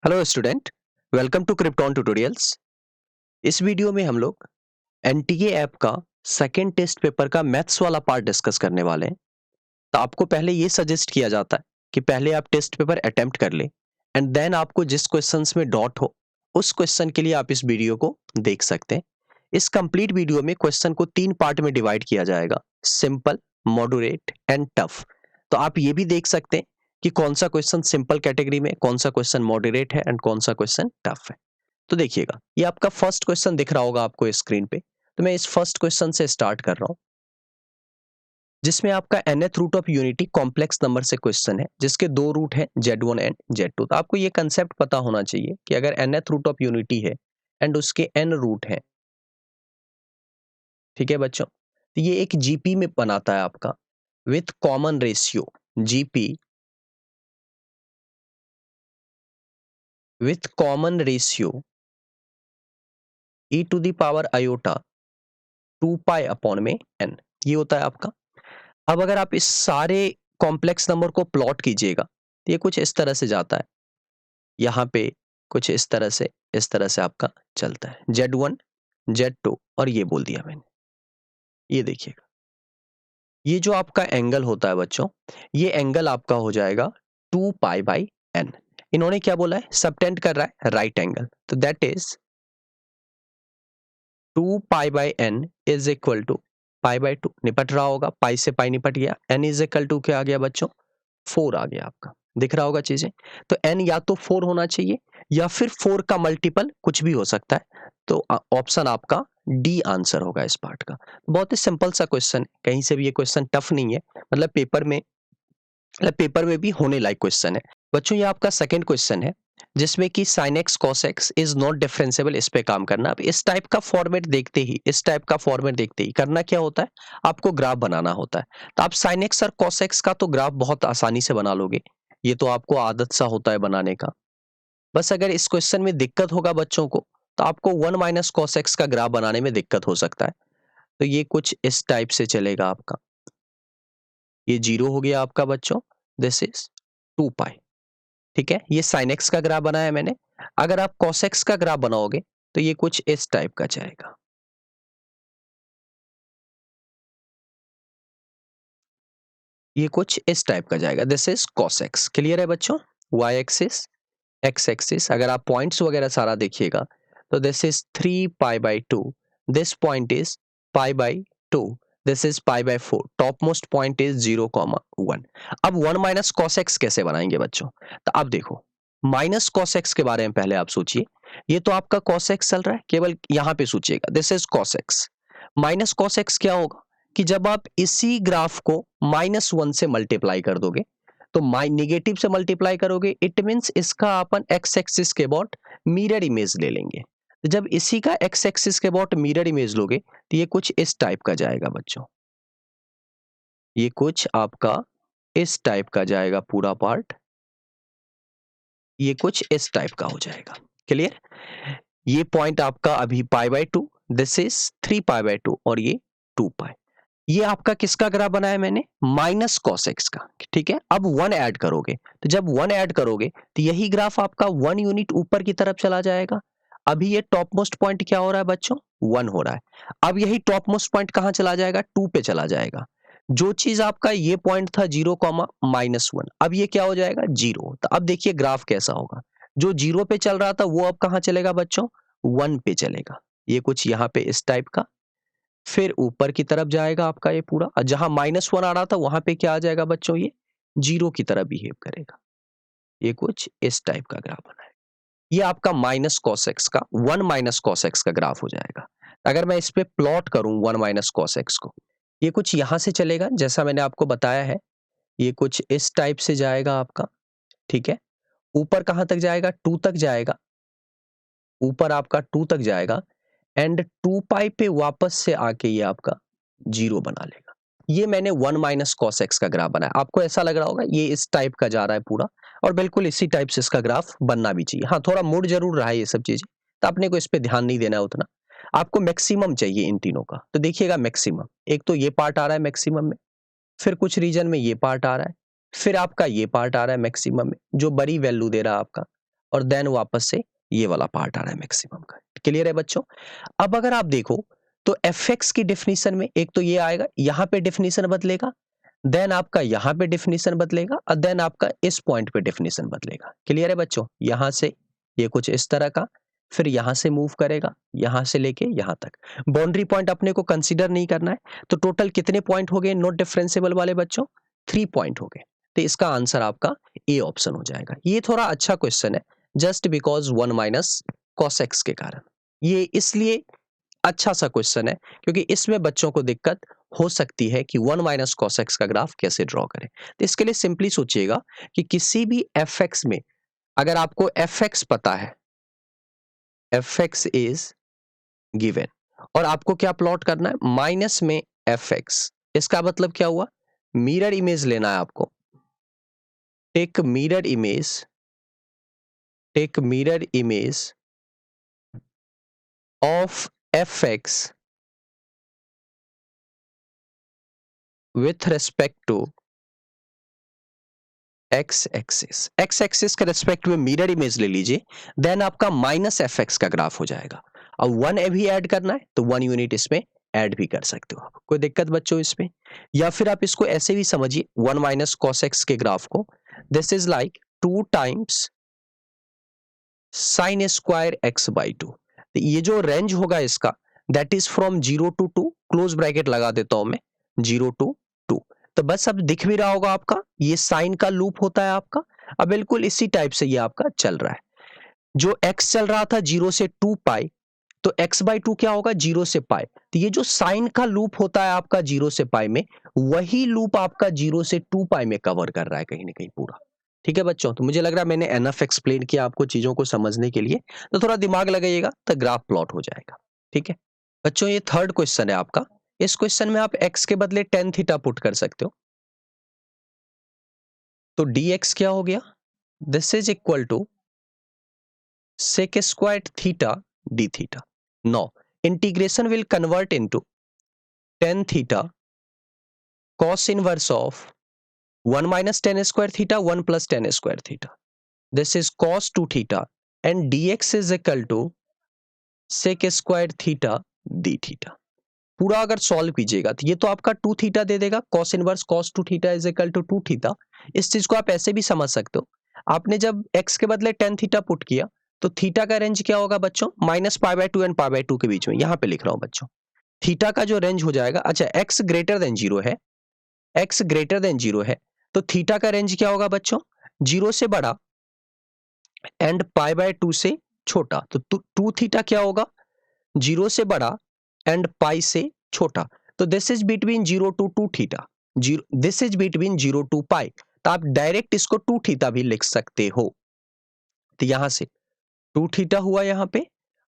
Hello student, welcome to krypton tutorials. इस video में हम लोग एनटीए ऐप का सेकेंड टेस्ट पेपर का मैथ्स वाला पार्ट डिस्कस करने वाले हैं। तो आपको पहले ये सजेस्ट किया जाता है कि पहले आप टेस्ट पेपर अटेम्प्ट कर लें एंड देन आपको जिस क्वेश्चंस में डॉट हो उस क्वेश्चन के लिए आप इस वीडियो को देख सकते हैं। इस कंप्लीट वीडियो में क्वेश्चन को 3 पार्ट में डिवाइड किया जाएगा, सिंपल, मॉडरेट एंड टफ। तो आप ये भी देख सकते हैं कि कौन सा क्वेश्चन सिंपल कैटेगरी में, कौन सा क्वेश्चन मॉडरेट है एंड कौन सा क्वेश्चन टफ है। तो देखिएगा, ये आपका फर्स्ट क्वेश्चन दिख रहा होगा आपको स्क्रीन पे। तो मैं इस फर्स्ट क्वेश्चन से स्टार्ट कर रहा हूं, जिसमें आपका nth root of unity complex number से क्वेश्चन है, जिसके दो रूट हैं Z1 एंड Z2। तो आपको ये कंसेप्ट पता होना चाहिए कि अगर nth रूट ऑफ यूनिटी है एंड उसके n रूट है, ठीक है बच्चों, तो ये एक जीपी में बनाता है आपका with common ratio. GP with common ratio e to the power iota 2 pi upon में n, ये होता है आपका। अब अगर आप इस सारे कॉम्प्लेक्स नंबर को प्लॉट कीजिएगा तो ये कुछ इस तरह से जाता है, यहाँ पे कुछ इस तरह से आपका चलता है Z1 Z2, और ये बोल दिया मैंने। ये देखिएगा, ये जो आपका एंगल होता है बच्चों, ये एंगल आपका हो जाएगा 2 पाई बाई n। इन्होंने क्या बोला है, सबटेंड कर रहा है राइट एंगल, तो that is 2 pi by n is equal to pi by 2। निपट रहा होगा, पाई से पाई निपट गया, n इज इक्वल टू क्या आ गया बच्चों, 4 आ गया आपका। दिख रहा होगा चीजें। तो n या तो 4 होना चाहिए या फिर 4 का मल्टीपल कुछ भी हो सकता है। तो ऑप्शन आपका डी आंसर होगा इस पार्ट का। बहुत ही सिंपल सा क्वेश्चन है, कहीं से भी ये क्वेश्चन टफ नहीं है, मतलब पेपर में भी होने लायक क्वेश्चन है बच्चों। ये आपका सेकंड क्वेश्चन है, जिसमें कि sin x cos x is not differentiable. इस पे काम करना। अब इस टाइप का फॉर्मेट देखते ही करना क्या होता है, आपको ग्राफ बनाना होता है। तो आप sin x और cos x का तो ग्राफ बहुत आसानी से बना लोगे, ये तो आपको आदत सा होता है बनाने का। बस अगर इस क्वेश्चन में दिक्कत होगा बच्चों को, तो आपको 1 माइनस cos x का ग्राफ बनाने में दिक्कत हो सकता है। तो ये कुछ इस टाइप से चलेगा आपका। ये 0 हो गया आपका बच्चों, दिस इज 2 पाई। ठीक है, ये sin x का ग्राफ बनाया मैंने। अगर आप cos x का ग्राफ बनाओगे तो ये कुछ इस टाइप का जाएगा। ये कुछ इस टाइप का जाएगा, this is cos x। Clear है बच्चों। y एक्सिस, x एक्सिस, अगर आप पॉइंट्स वगैरह सारा देखिएगा तो this is 3 pi by 2, this point is pi by 2, this is pi by 4, top most point is 0,1। अब 1 माइनस cos x कैसे बनाएंगे बच्चों। तो अब देखो, माइनस cos x के बारे में पहले आप सोचिए। ये तो आपका cos x चल रहा है, केवल यहां पे सोचिएगा, this is cos x। Minus cos x क्या होगा कि जब आप इसी ग्राफ को -1 से मल्टीप्लाई कर दोगे, तो नेगेटिव से मल्टीप्लाई करोगे, इट मींस इसका अपन एक्स एक्सिस के अबाउट मिरर इमेज ले लेंगे। तो जब इसी का एक्स एक्सिस के अबाउट मिरर इमेज लोगे तो ये कुछ इस टाइप का जाएगा बच्चों। ये कुछ आपका इस टाइप का जाएगा पूरा पार्ट, ये कुछ इस टाइप का हो जाएगा। क्लियर। ये पॉइंट आपका अभी पाई by 2, this is 3 pi by 2, और ये 2 पाई। ये आपका किसका ग्राफ बनाया मैंने, माइनस cos x का। ठीक है, अब 1 ऐड करोगे, तो जब 1 ऐड करोगे तो यही ग्राफ आपका 1 यूनिट ऊपर की तरफ चला जाएगा। अभी ये टॉप मोस्ट पॉइंट क्या हो रहा है बच्चों, 1 हो रहा है। अब यही टॉप मोस्ट पॉइंट कहां चला जाएगा, 2 पे चला जाएगा। जो चीज आपका ये पॉइंट था 0, -1, अब ये क्या हो जाएगा, 0। तो अब देखिए ग्राफ कैसा होगा, जो 0 पे चल रहा था वो अब कहां चलेगा बच्चों, 1 पे चलेगा। ये कुछ यहाँ पे इस टाइप का, फिर ऊपर की तरफ जाएगा आपका ये पूरा, और जहां -1 आ रहा था वहां पे क्या आ जाएगा बच्चों, ये 0 की तरह बिहेव करेगा। ये कुछ इस टाइप का ग्राफ बना है। ये आपका माइनस cos x का, 1 माइनस cos x का ग्राफ हो जाएगा। अगर मैं इस पे प्लॉट करूं 1 माइनस cos x को, ये कुछ यहां से चलेगा जैसा मैंने आपको बताया है। ये कुछ इस टाइप से जाएगा आपका। ठीक है, ऊपर कहां तक जाएगा, 2 तक जाएगा। ऊपर आपका 2 तक जाएगा एंड 2 पाई पे वापस से आके ये आपका 0 बना लेगा। ये मैंने 1 माइनस cos x का ग्राफ बनाया। आपको ऐसा लग रहा होगा ये इस टाइप का जा रहा है पूरा, और बिल्कुल इसी टाइप से इसका ग्राफ बनना भी चाहिए। हाँ, थोड़ा मुड़ जरूर रहा है ये सब चीजें, तो अपने को इस पे ध्यान नहीं देना है उतना। आपको मैक्सिमम चाहिए इन तीनों का, तो देखिएगा मैक्सिमम, एक तो ये पार्ट आ रहा है मैक्सिमम में, फिर कुछ रीजन में ये पार्ट आ रहा है, फिर आपका ये पार्ट आ रहा है मैक्सिमम में जो बड़ी वैल्यू दे रहा है आपका, और देन वापस से ये वाला पार्ट आ रहा है मैक्सिमम का। क्लियर है बच्चों? अब अगर आप देखो तो fx की डेफिनेशन में एक तो ये आएगा, यहाँ पे डेफिनेशन बदलेगा, देन आपका यहाँ पे डेफिनेशन बदलेगा और देन आपका इस पॉइंट पे डेफिनेशन बदलेगा। क्लियर है बच्चों? यहाँ से ये कुछ इस तरह का, फिर यहाँ से मूव करेगा, यहाँ से लेके यहाँ तक। बाउंड्री पॉइंट अपने को कंसीडर नहीं करना है, तो टोटल कितने पॉइंट हो गए नॉट डिफरेंशिएबल वाले बच्चों? 3 पॉइंट हो गए। तो इसका आंसर आपका ए ऑप्शन हो जाएगा। ये थोड़ा अच्छा क्वेश्चन है, just because 1 minus cos x के कारण। ये इसलिए अच्छा सा क्वेश्चन है क्योंकि इसमें बच्चों को दिक्कत हो सकती है कि 1 माइनस cos x का ग्राफ कैसे ड्रॉ करें। तो इसके लिए सिंपली सोचिएगा कि किसी भी fx में अगर आपको fx पता है, fx इज गिवन, और आपको क्या प्लॉट करना है, माइनस में fx। इसका मतलब क्या हुआ, मिरर इमेज लेना है आपको। Take mirror image of fx with respect to x axis के रेस्पेक्ट में मिरर इमेज ले लीजिए, देन आपका माइनस fx का ग्राफ हो जाएगा। अब 1 भी ऐड करना है तो 1 यूनिट इसमें ऐड भी कर सकते हो आप, कोई दिक्कत बच्चों इसमें? या फिर आप इसको ऐसे भी समझिए 1 माइनस cos x के ग्राफ को, this is like 2 times sine square x by 2। तो ये जो रेंज होगा इसका, that is from 0 to 2, close bracket लगा देता हूं मैं, 0 to 2। तो बस अब दिख भी रहा होगा आपका, ये साइन का लूप होता है आपका। अब बिल्कुल इसी टाइप से ये आपका चल रहा है। जो x चल रहा था 0 से 2 पाई, तो x बाई 2 क्या होगा, 0 से पाई। तो ये जो साइन का लूप होता है आपका 0 से पाई में, वही लूप आपका 0 से 2 पाई में कवर कर रहा है कहीं ना कहीं पूरा। ठीक है बच्चों? तो मुझे लग रहा है मैंने एनफ एक्सप्लेन किया आपको चीजों को समझने के लिए, तो थोड़ा दिमाग लगाइएगा तो ग्राफ प्लॉट हो जाएगा। ठीक है बच्चों, ये थर्ड क्वेश्चन है आपका। इस क्वेश्चन में आप x के बदले tan थीटा पुट कर सकते हो। तो dx क्या हो गया, this is equal to sec squared theta d theta. Now integration will convert into tan theta cos inverse of 1 minus tan square theta 1 plus tan square theta. This is cos 2 theta and dx is equal to sec squared theta d theta. पूरा अगर solve कीजिएगा तो ये तो आपका 2 theta दे देगा, cos inverse cos 2 theta is equal to 2 theta. इस चीज को आप ऐसे भी समझ सकते हो, आपने जब x के बदले tan थीटा पुट किया तो थीटा का रेंज क्या होगा बच्चों, minus pi by 2 and pi by 2 के बीच में। यहां पे लिख रहा हूं बच्चों, थीटा का जो रेंज हो जाएगा, अच्छा x ग्रेटर देन 0 है, x ग्रेटर देन 0 है, तो थीटा का रेंज क्या होगा बच्चों, 0 से बड़ा एंड पाई बाय 2 से छोटा। तो 2 थीटा क्या होगा, 0 से बड़ा एंड पाई से छोटा। तो this is between 0 to 2 theta, this is between 0 to पाई। तो आप डायरेक्ट इसको 2 थीटा भी लिख सकते हो। तो यहां से 2 थीटा हुआ यहां पे,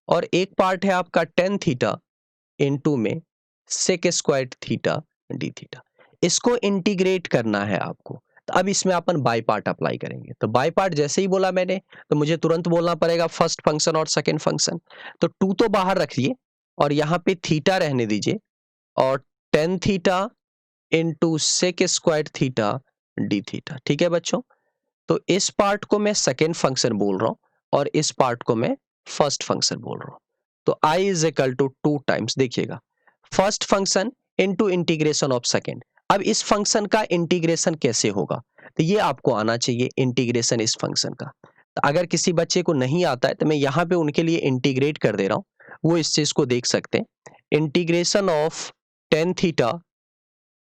और एक पार्ट है आपका tan थीटा इनटू में sec square theta d theta. इसको इंटीग्रेट करना है आपको। तो अब इसमें अपन बाय पार्ट अप्लाई करेंगे। तो बाय पार्ट जैसे ही बोला मैंने, तो मुझे तुरंत बोलना पड़ेगा फर्स्ट फंक्शन और सेकंड फंक्शन। तो 2 तो बाहर रखिए और यहाँ पे थीटा रहने दीजिए, और tan theta into sec square theta d theta. ठीक है बच्चों? तो इस पार्ट को मैं सेकेंड फंक्शन बोल रहा हूं और इस पार्ट को मैं फर्स्ट फंक्शन बोल रहा हूं। तो i is equal to 2 times, देखिएगा, first function into integration of second. अब इस फंक्शन का इंटीग्रेशन कैसे होगा, तो ये आपको आना चाहिए इंटीग्रेशन इस फंक्शन का। तो अगर किसी बच्चे को नहीं आता है तो मैं यहाँ पे उनके लिए इंटीग्रेट कर दे रहा हूँ, वो इस चीज को देख सकते हैं। Integration of tan theta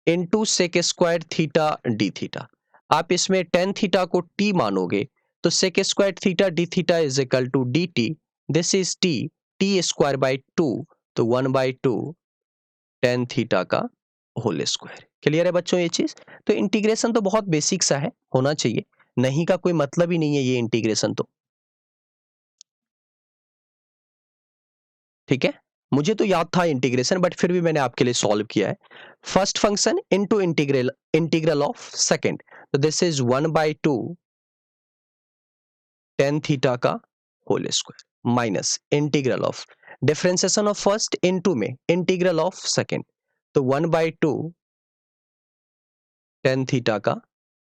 into sec square theta d theta. आप इसमें tan थीटा को t मानोगे तो sec square theta d theta is equal to d t, this is t square by 2, तो 1/2 tan थीटा का होल स्क्वायर। क्लियर है बच्चों ये चीज? तो इंटीग्रेशन तो बहुत बेसिक सा है, होना चाहिए, नहीं का कोई मतलब ही नहीं है ये इंटीग्रेशन तो। ठीक है, मुझे तो याद था इंटीग्रेशन, बट फिर भी मैंने आपके लिए सॉल्व किया है। First function into integral of second, तो दिस इज 1/2 tan थीटा का whole square minus integral of differentiation of first into में इंटीग्रल ऑफ सेकंड, तो 1/2 tan थीटा का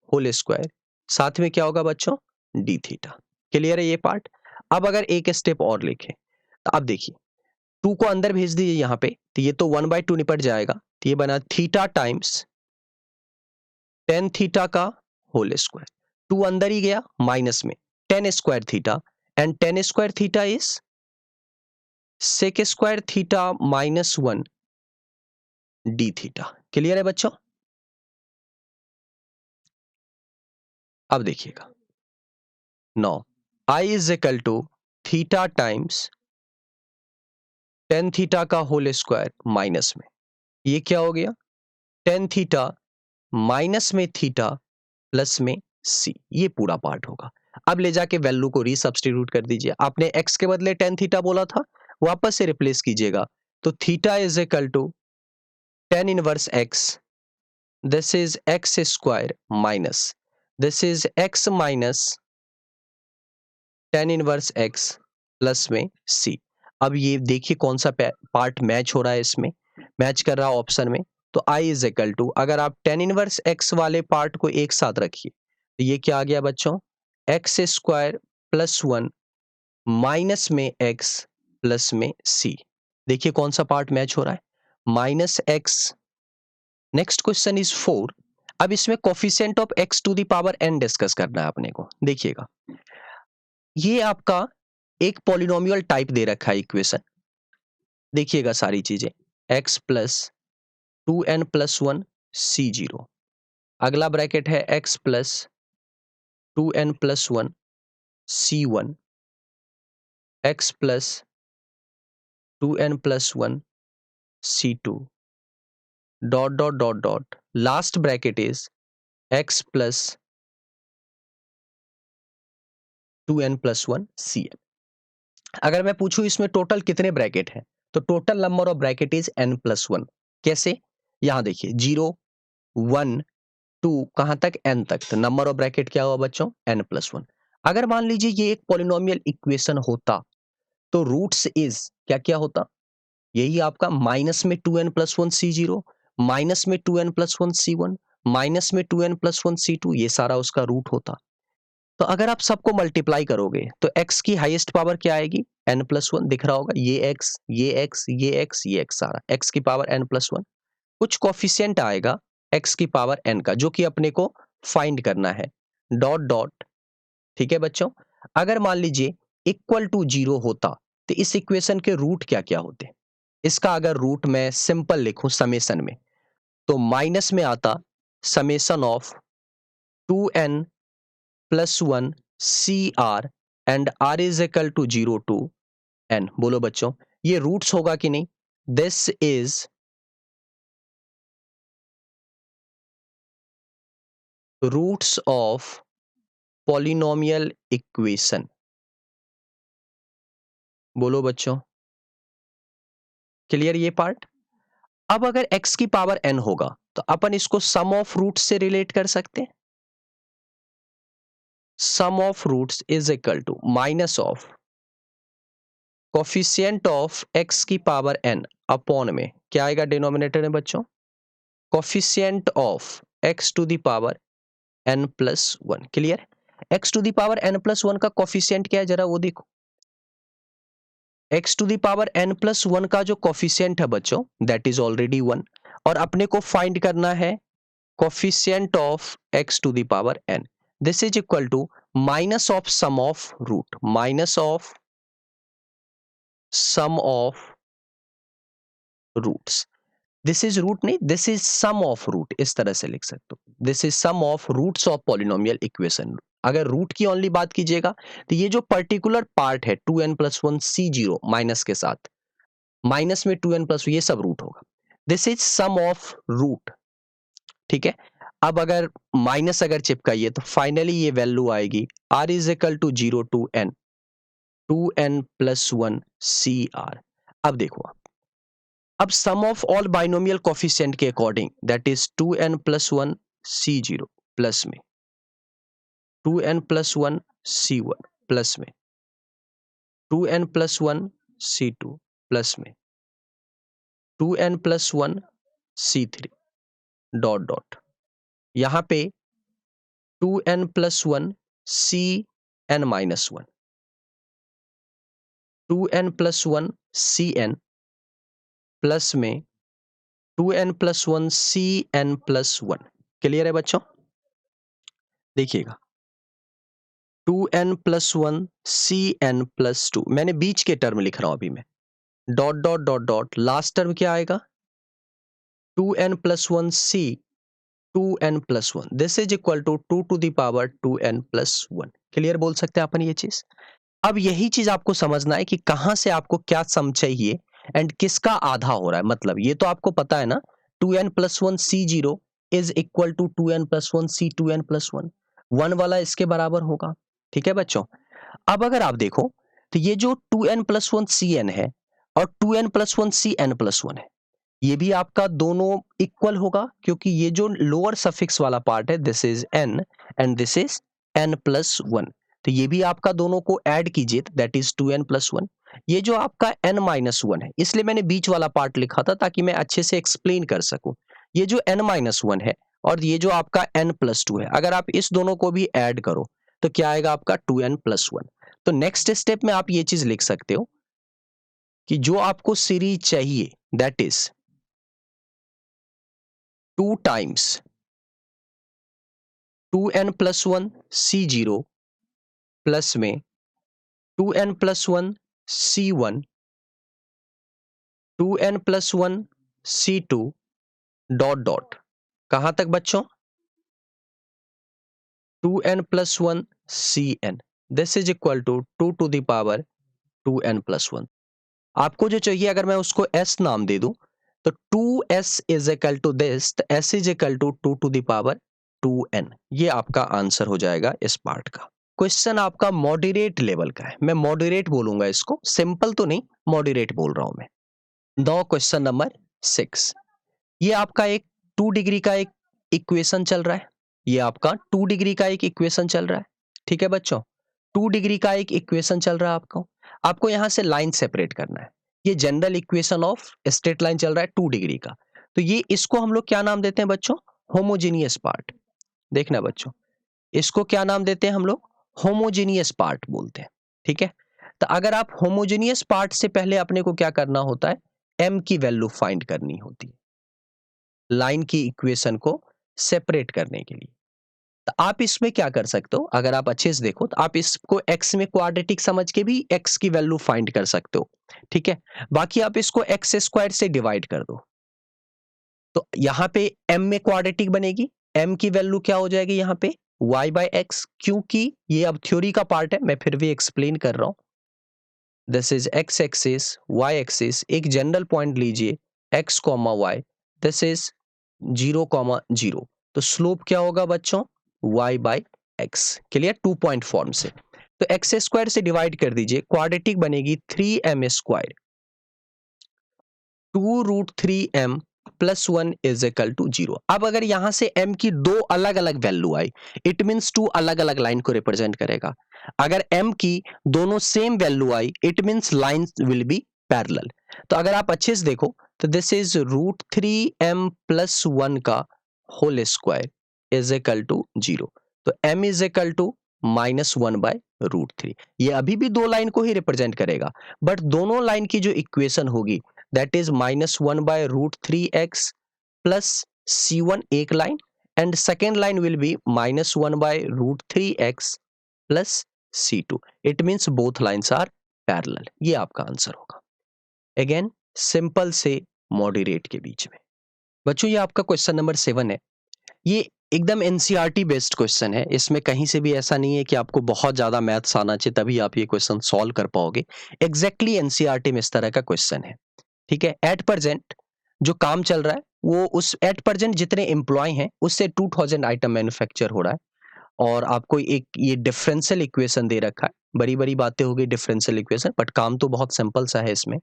होल स्क्वायर, साथ में क्या होगा बच्चों, डी थीटा। क्लियर है ये पार्ट? अब अगर एक स्टेप और लिखें तो अब देखिए 2 को अंदर भेज दीजिए यहाँ पे, तो ये तो 1/2 निपट जाएगा, तो ये बना थीटा टाइम्स टेन थीटा का होल स्क्वायर। 2 अंदर ही गया माइनस में, tan square theta, and tan square theta is sec square theta minus 1 d theta. Clear है बच्चों? अब देखिएगा, now I is equal to theta times tan theta का होल स्क्वायर माइनस में, ये क्या हो गया, टेन थीटा माइनस में थीटा प्लस में सी, ये पूरा पार्ट होगा। अब ले जाके वैल्यू को रीसब्स्टिट्यूट कर दीजिए, आपने एक्स के बदले टेन थीटा बोला था, वापस से रिप्लेस कीजिएगा, तो theta is equal to tan inverse x, this is x square minus this is x minus tan inverse x plus में सी। अब ये देखिए कौन सा पार्ट मैच हो रहा है, इसमें मैच कर रहा है ऑप्शन में, तो आई इज इक्वल टू, अगर आप टेन इनवर्स एक्स वाले पार्ट को एक साथ रखिए तो ये क्या आ गया बच्चों, एक्स स्क्वायर प्लस 1 माइनस में एक्स प्लस में सी। देखिए कौन सा पार्ट मैच हो रहा है, minus x. Next question is 4। अब इसमें coefficient of x to the power n discuss करना है अपने को। देखिएगा ये आपका एक पॉलिनोमियल टाइप दे रखा है इक्वेशन, देखिएगा सारी चीजें, x plus two N plus one C zero, अगला ब्रैकेट है x plus two N plus one C one, X plus two N plus one C two, dot dot dot dot, last bracket is x plus two N plus one C N. अगर मैं पूछूं इसमें total कितने ब्रैकेट हैं, तो total number of bracket is n plus one. कैसे, यहां देखिए 0 1 2 कहां तक, n तक, तो नंबर ऑफ ब्रैकेट क्या हुआ बच्चों, n प्लस वन। अगर मान लीजिए ये एक पॉलिनोमियल इक्वेशन होता तो रूट्स इज क्या क्या होता, यही आपका माइनस में two N plus one C zero, minus में two N plus one C one, minus में two N plus one C two, ये सारा उसका रूट होता। तो अगर आप सबको मल्टीप्लाई करोगे तो x की हाईएस्ट पावर क्या आएगी, n प्लस वन, दिख रहा होगा ये x ये x ये x ये x, सारा x की पावर n प्लस वन। कुछ कोफिशिएंट आएगा x की पावर n का, जो कि अपने को फाइंड करना है, डॉट डॉट। ठीक है बच्चों, अगर मान लीजिए इक्वल टू जीरो होता तो इस इक्वेशन के रूट क्या क्या होते, इसका अगर रूट मैं सिंपल लिखूं समेशन में, तो माइनस में आता summation of two N plus one C r and r is equal to zero to n. बोलो बच्चों ये रूट्स होगा कि नहीं, this is roots of polynomial equation. बोलो बच्चों क्लियर ये पार्ट। अब अगर x की पावर n होगा तो अपन इसको सम ऑफ रूट्स से रिलेट कर सकते हैं, sum of roots is equal to minus of coefficient of x की पावर n अपॉन में क्या आएगा डिनोमिनेटर में बच्चों, coefficient of x to the power n plus one. Clear, x to the power n plus one का coefficient क्या है जरा वो देखो, x to the power n plus one का जो कोफिशिएंट है बच्चों दैट इज ऑलरेडी वन, और अपने को फाइंड करना है coefficient of x to the power n, this is equal to minus of sum of root, minus of sum of roots, this is root नहीं, this is sum of root, इस तरह से लिख सकते हो, this is sum of roots of polynomial equation. अगर root की only बात कीजिएगा तो ये जो पर्टिकुलर पार्ट है two N plus one C zero minus के साथ, माइनस में टू एन प्लस, ये सब रूट होगा, this is sum of root. ठीक है, अब अगर माइनस अगर चिपकाइए तो फाइनली ये वैल्यू आएगी r is equal to zero to N plus one C r. अब देखो अब sum of all binomial coefficient के according that is two N plus one C zero plus में two N plus one C one plus में two N plus one C two plus में two N plus one C three, dot dot, यहां पे two N plus one C n minus one, 2n plus one C N plus में 2n plus one C N plus one. Clear है बच्चों? देखिएगा 2n plus one C N plus two, मैंने बीच के term लिख रहा हूं अभी मैं, dot dot dot dot, last term क्या आएगा 2n plus one C 2n plus one, this is equal to 2 to the power 2n plus one. Clear बोल सकते हैं अपन ये चीज? अब यही चीज आपको समझना है कि कहां से आपको क्या सम चाहिए एंड किसका आधा हो रहा है। मतलब ये तो आपको पता है ना 2n plus one C zero is equal to 2n plus one C 2n plus one, one वाला इसके बराबर होगा। ठीक है बच्चों? अब अगर आप देखो तो ये जो 2n plus one C N है और 2n plus one C N plus one है, ये भी आपका दोनों इक्वल होगा, क्योंकि ये जो लोअर सफिक्स वाला पार्ट है this is n and this is n plus one, तो ये भी आपका दोनों को ऐड कीजिए that is 2n plus one. ये जो आपका n माइनस वन है, इसलिए मैंने बीच वाला पार्ट लिखा था ताकि मैं अच्छे से एक्सप्लेन कर सकूं। ये जो n माइनस वन है और ये जो आपका n प्लस टू है, अगर आप इस दोनों को भी ऐड करो तो क्या आएगा आपका 2n प्लस वन। तो नेक्स्ट स्टेप में आप ये चीज लिख सकते हो कि जो आपको सीरीज चाहिए that is 2 times 2n plus one C zero plus में 2n plus one C one 2n plus one C two dot dot, कहां तक बच्चों 2n plus one C N, this is equal to 2 to the power 2n plus one. आपको जो चाहिए अगर मैं उसको s नाम दे दूं तो 2s is equal to this, s is equal to 2 to the power 2n। ये आपका आंसर हो जाएगा इस पार्ट का। क्वेश्चन आपका मॉडरेट लेवल का है, मैं मॉडरेट बोलूंगा इसको, सिंपल तो नहीं, मॉडरेट बोल रहा हूं मैं। दो क्वेश्चन नंबर 6, ये आपका एक 2 डिग्री का एक इक्वेशन चल रहा है, ये आपका 2 डिग्री का एक इक्वेशन चल रहा है। ठीक है बच्चों, 2 डिग्री का एक इक्वेशन चल रहा है आपको, आपको यहां से लाइन सेपरेट करना है। ये general equation of straight line चल रहा है 2 डिग्री का, तो ये इसको हम लोग क्या नाम देते हैं बच्चों, होमोजेनियस पार्ट। देखना बच्चों, इसको क्या नाम देते हैं हम लोग, होमोजेनियस पार्ट बोलते हैं। ठीक है, तो अगर आप होमोजेनियस पार्ट से पहले अपने को क्या करना होता है, m की वैल्यू फाइंड करनी होती है लाइन की इक्वेशन को सेपरेट करने के लिए। तो आप इसमें क्या कर सकते हो, अगर आप अच्छे से देखो तो आप इसको x में क्वाड्रेटिक समझ के भी x की वैल्यू फाइंड कर सकते हो। ठीक है, बाकी आप इसको x स्क्वायर से डिवाइड कर दो, तो यहां पे m में क्वाड्रेटिक बनेगी, m की वैल्यू क्या हो जाएगी यहाँ पे y बाय एक्स, क्योंकि ये अब थ्योरी का पार्ट है, मैं फिर भी एक्सप्लेन कर रहा हूं। This is x axis, y axis, एक जनरल पॉइंट लीजिए x comma Y, this is 0,0, तो स्लोप क्या होगा बच्चों y by X. Clear, 2 point form से, तो एक्स स्क्वायर से डिवाइड कर दीजिए, क्वाड्रेटिक बनेगी 3m square, 2 root 3m plus one is equal to 0। अब अगर यहां से m की दो अलग अलग वैल्यू आई, इट मीन्स टू अलग अलग लाइन को रिप्रेजेंट करेगा। अगर m की दोनों सेम वैल्यू आई, it means line will be parallel. तो अगर आप अच्छे से देखो तो this is root 3m plus one का whole square is equal to 0, तो m is equal to minus one by root three. ये अभी भी दो लाइन को ही रिप्रेजेंट करेगा, बट दोनों लाइन की जो इक्वेशन होगी that is minus one by root three x plus C one एक line, and second line will be minus one by root three x plus C two. It means both lines are parallel. ये आपका answer होगा, again simple से moderate के बीच में। बच्चों ये आपका क्वेश्चन नंबर 7 है, ये एकदम एनसीईआरटी बेस्ड क्वेश्चन है, इसमें कहीं से भी ऐसा नहीं है कि आपको बहुत ज्यादा मैथ्स आना चाहिए तभी आप ये क्वेश्चन सॉल्व कर पाओगे। एग्जैक्टली एनसीईआरटी में इस तरह का क्वेश्चन है। ठीक है, एट प्रेजेंट जो काम चल रहा है वो उस एट प्रेजेंट जितने एम्प्लॉय हैं उससे 2000 आइटम मैन्युफैक्चर हो रहा है, और आपको एक ये डिफरेंशियल इक्वेशन दे रखा है, बड़ी बड़ी बातें हो गई डिफरेंशियल इक्वेशन, बट काम तो बहुत सिंपल सा है इसमें,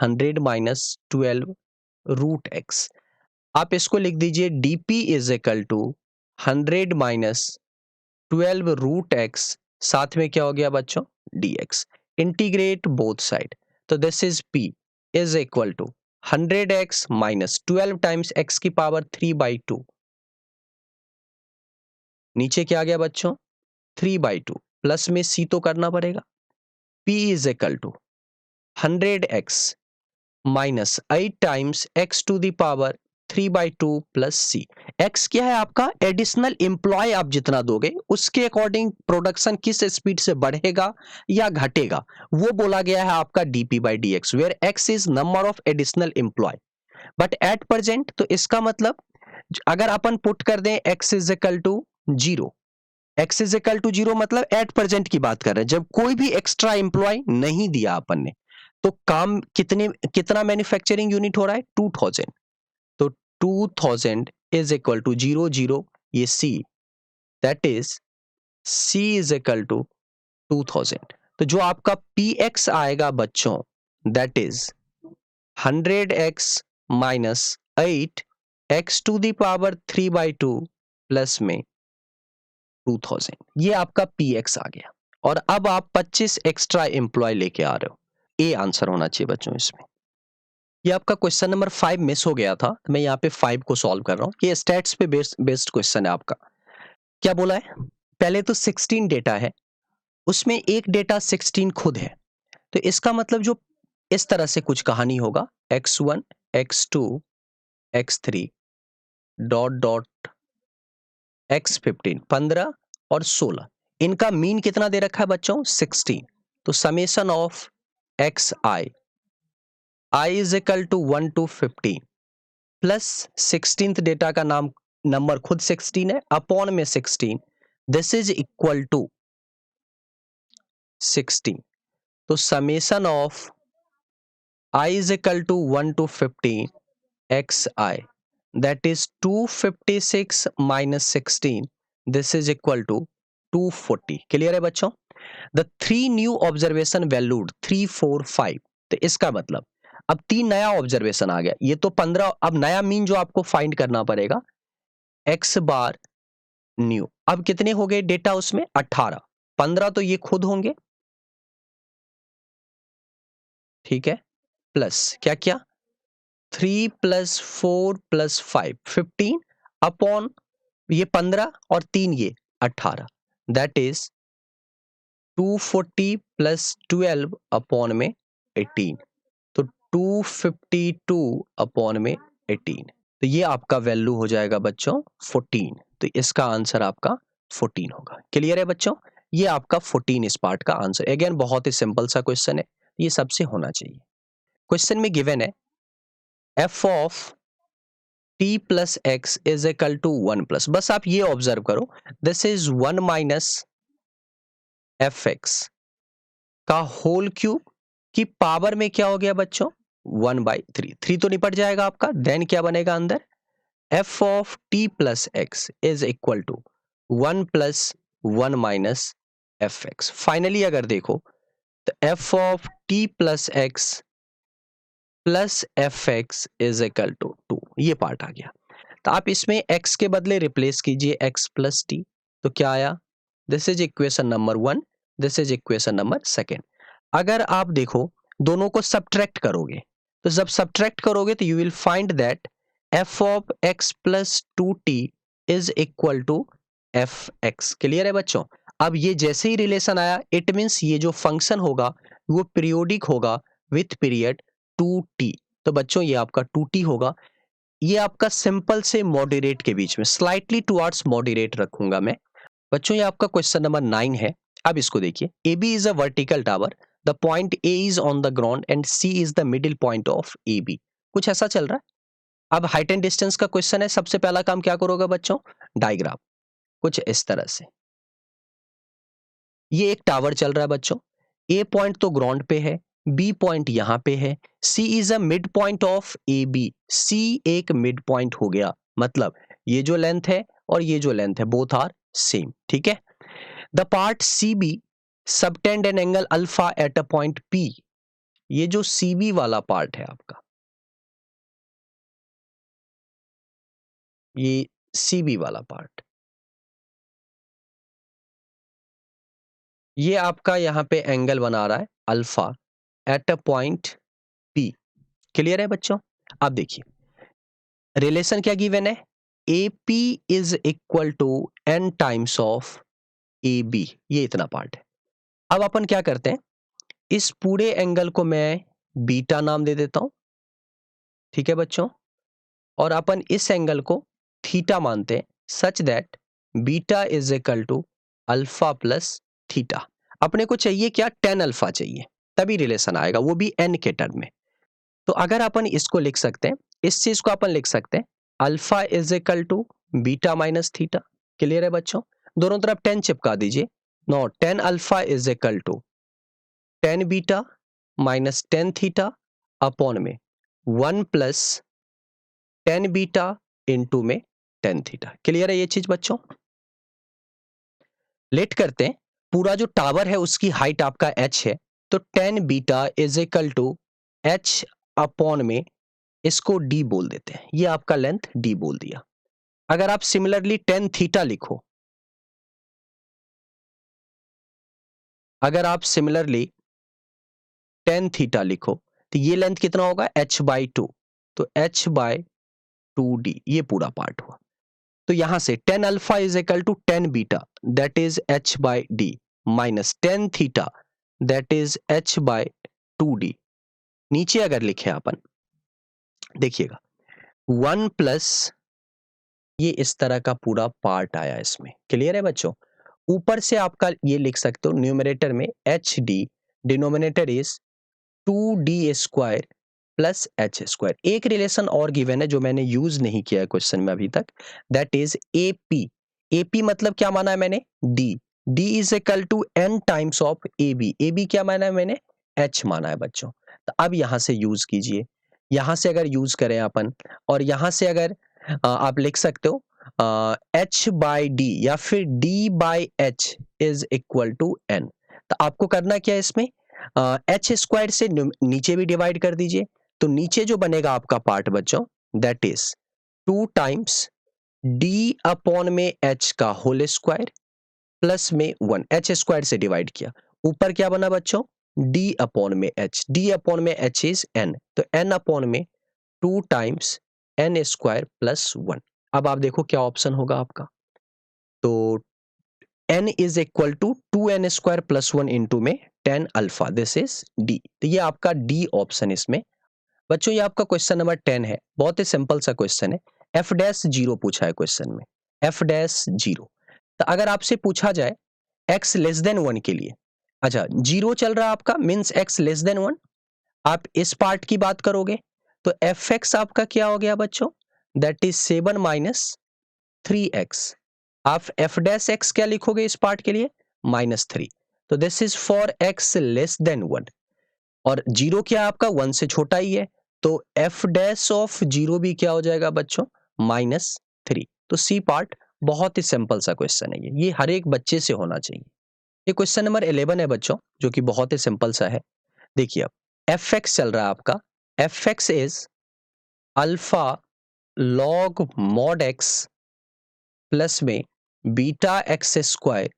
100 माइनस 12 रूट एक्स। आप इसको लिख दीजिए dp is equal to 100 minus 12 root X, साथ में क्या हो गया बच्चों dx, इंटीग्रेट बोथ साइड, तो this is p is equal to 100x minus 12 times x की पावर 3/2, नीचे क्या आ गया बच्चों 3/2, प्लस में c तो करना पड़ेगा। p is equal to 100x minus 8 times x to the power 3/2 plus c। x क्या है आपका एडिशनल एम्प्लॉय, आप जितना दोगे उसके अकॉर्डिंग प्रोडक्शन किस स्पीड से बढ़ेगा या घटेगा वो बोला गया है आपका dp by dx, where x is number of additional employ but at present. तो इसका मतलब अगर अपन पुट कर दें x is equal to 0, x is equal to 0 मतलब एट प्रेजेंट की बात कर रहे हैं, जब कोई भी एक्स्ट्रा एम्प्लॉय नहीं दिया अपन ने, तो काम कितना मैन्युफैक्चरिंग यूनिट हो रहा है 2000। तो 2000 इज इक्वल टू 0 0 ये c, that is c is equal to 2000। तो जो आपका px आएगा बच्चों that is 100x minus 8 x to the power 3/2 plus में 2000, ये आपका px आ गया। और अब आप 25 एक्स्ट्रा एम्प्लॉय लेके आ रहे हो, ए आंसर होना चाहिए बच्चों इसमें। ये आपका क्वेश्चन नंबर 5 मिस हो गया था, मैं यहाँ पे 5 को सॉल्व कर रहा हूँ। ये स्टैट्स पे बेस्ड क्वेश्चन है आपका। क्या बोला है, पहले तो 16 डेटा है, उसमें एक डेटा 16 खुद है, तो इसका मतलब जो इस तरह से कुछ कहानी होगा x1 x2 x3 dot dot x15 15 और 16, इनका मीन कितना दे रखा है बच्चों 16। तो summation of X I is equal to 1 to 15 plus 16th data का नंबर खुद 16 है अपॉन में 16, दिस इज इक्वल टू 16। तो summation of I is equal to 1 to 15 X I, that is 256 minus 16, this is equal to 240। Clear है बच्चों। The 3 new observation valued 3 4 5। तो इसका मतलब अब 3 नया ऑब्जर्वेशन आ गया, ये तो 15, अब नया मीन जो आपको फाइंड करना पड़ेगा एक्स बार न्यू। अब कितने हो गए डेटा उसमें 18, 15 तो ये खुद होंगे, ठीक है, प्लस क्या क्या 3 प्लस 4 प्लस 5 15 अपॉन ये 15 और 3 ये 18, दैट इज 240 प्लस 12 अपॉन में 18, तो 252 अपॉन में 18। तो ये आपका वैल्यू हो जाएगा बच्चों 14। तो इसका आंसर आपका 14 होगा। क्लियर है बच्चों, ये आपका 14 इस पार्ट का आंसर। अगेन बहुत ही सिंपल सा क्वेश्चन है, ये सबसे होना चाहिए। क्वेश्चन में गिवन है f of t plus X is equal to 1 plus, बस आप ये ऑब्जर्व करो this is 1 minus F X का होल क्यूब की पावर में क्या हो गया बच्चों 1/3, 3 तो निपट जाएगा आपका, देन क्या बनेगा अंदर f of t plus X is equal to 1 plus 1 minus F X. Finally अगर देखो तो f of t plus X plus F X is equal to 2, ये पार्ट आ गया। तो आप इसमें x के बदले रिप्लेस कीजिए x प्लस टी, तो क्या आया, this is equation number 1, this is equation number 2। अगर आप देखो दोनों को सब्ट्रैक्ट करोगे, तो जब सब्ट्रैक्ट करोगे तो you will find that f of x plus 2t is equal to F X. Clear है बच्चों। अब ये जैसे ही रिलेशन आया इट मीन्स ये जो फंक्शन होगा वो पीरियोडिक होगा विथ पीरियड 2t। तो बच्चों ये आपका 2t होगा। ये आपका सिंपल से मॉडरेट के बीच में, स्लाइटली टुवर्ड्स मॉडरेट रखूंगा मैं। बच्चों ये आपका क्वेश्चन नंबर 9 है। अब इसको देखिए, A B is a vertical tower, the point A is on the ground and C is the middle point of A B. कुछ ऐसा चल रहा है। अब हाइट एंड डिस्टेंस का क्वेश्चन है, सबसे पहला काम क्या करोगे बच्चों, डायग्राम कुछ इस तरह से। ये एक टावर चल रहा है बच्चों, ए पॉइंट तो ग्राउंड पे है, बी पॉइंट यहां पे है, C is a mid point of A B, C एक मिड पॉइंट हो गया, मतलब ये जो लेंथ है और ये जो लेंथ है बोथ आर सेम, ठीक है। The part C B subtend an angle alpha at a point P. ये जो सी बी वाला पार्ट है आपका, ये सी बी वाला पार्ट, ये आपका यहां पे एंगल बना रहा है alpha at a point P. Clear है बच्चों। अब देखिए रिलेशन क्या गिवन है, A P is equal to N times of A B, ये इतना पार्ट है। अब अपन क्या करते हैं, इस पूरे एंगल को मैं बीटा नाम दे देता हूं, ठीक है बच्चों, और अपन इस एंगल को थीटा मानते हैं, such that beta is equal to alpha plus theta. अपने को चाहिए क्या, टेन अल्फा चाहिए, तभी रिलेशन आएगा, वो भी एन के टर्म में। तो अगर अपन इसको लिख सकते हैं, इस चीज को अपन लिख सकते हैं alpha is equal to beta minus theta. Clear है बच्चों, दोनों तरफ टेन चिपका दीजिए। No, tan alpha is equal to tan beta minus tan theta upon में 1 प्लस टेन बीटा इंटू में टेन थीटा। क्लियर है ये चीज बच्चों। लेट करते हैं, पूरा जो टावर है उसकी हाइट आपका h है, तो tan beta is equal to h upon में इसको d बोल देते हैं, ये आपका लेंथ d बोल दिया। अगर आप सिमिलरली टेन थीटा लिखो, अगर आप सिमिलरली टेन थीटा लिखो, तो ये लेंथ कितना होगा, h बाई टू, तो h बाय 2d, ये पूरा पार्ट हुआ। तो यहां से tan alpha is equal to tan beta, that is h by d, minus tan theta, that is h by 2d। नीचे अगर लिखे अपन, देखिएगा 1 प्लस, ये इस तरह का पूरा पार्ट आया इसमें। क्लियर है बच्चों। ऊपर से आपका ये लिख सकते हो न्यूमरेटर में H D, denominator is 2d square plus H square. एक रिलेशन और गिवन है जो मैंने यूज नहीं किया है क्वेश्चन में अभी तक, दैट इज एपी। एपी मतलब क्या माना है मैंने, D. D is equal to N times of A B. A B क्या माना है मैंने, एच माना है बच्चों। तो अब यहां से यूज कीजिए, यहां से अगर यूज करें अपन, और यहां से अगर आप लिख सकते हो एच बाई डी या फिर D by H is equal to N. तो आपको करना क्या है इसमें, एच स्क्वायर से नीचे भी डिवाइड कर दीजिए, तो नीचे जो बनेगा आपका पार्ट बच्चों, that is 2 times D upon में एच का होल स्क्वायर प्लस में 1, एच स्क्वायर से डिवाइड किया, ऊपर क्या बना बच्चों, डी अपॉन में एच, डी अपॉन में एच इज एन, तो एन अपॉन में 2 टाइम्स एन स्क्वायर प्लस 1। अब आप देखो क्या ऑप्शन होगा आपका, तो n is equal to 2n square plus 1 into में 10 अल्फा, दिस इज d। तो ये आपका d ऑप्शन इसमें बच्चों। ये आपका क्वेश्चन नंबर 10 है, बहुत ही सिंपल सा क्वेश्चन है। f डैश जीरो पूछा है क्वेश्चन में, f डैश जीरो। तो अगर आपसे पूछा जाए x लेस देन 1 के लिए, अच्छा जीरो चल रहा है आपका, मीन्स x लेस देन 1, आप इस पार्ट की बात करोगे तो fx आपका क्या हो गया बच्चों, दैट इज 7 माइनस 3x। आप f डैश x क्या लिखोगे इस पार्ट के लिए, -3। तो this is for x less then 1, और जीरो क्या आपका 1 से छोटा ही है, तो f डैश ऑफ जीरो भी क्या हो जाएगा बच्चों, -3। तो सी पार्ट, बहुत ही सिंपल सा क्वेश्चन है ये हर एक बच्चे से होना चाहिए। ये क्वेश्चन नंबर 11 है बच्चों, जो कि बहुत ही सिंपल सा है। देखिए अब fx चल रहा है आपका, fx is alpha log mod x plus में बीटा एक्स स्क्वायर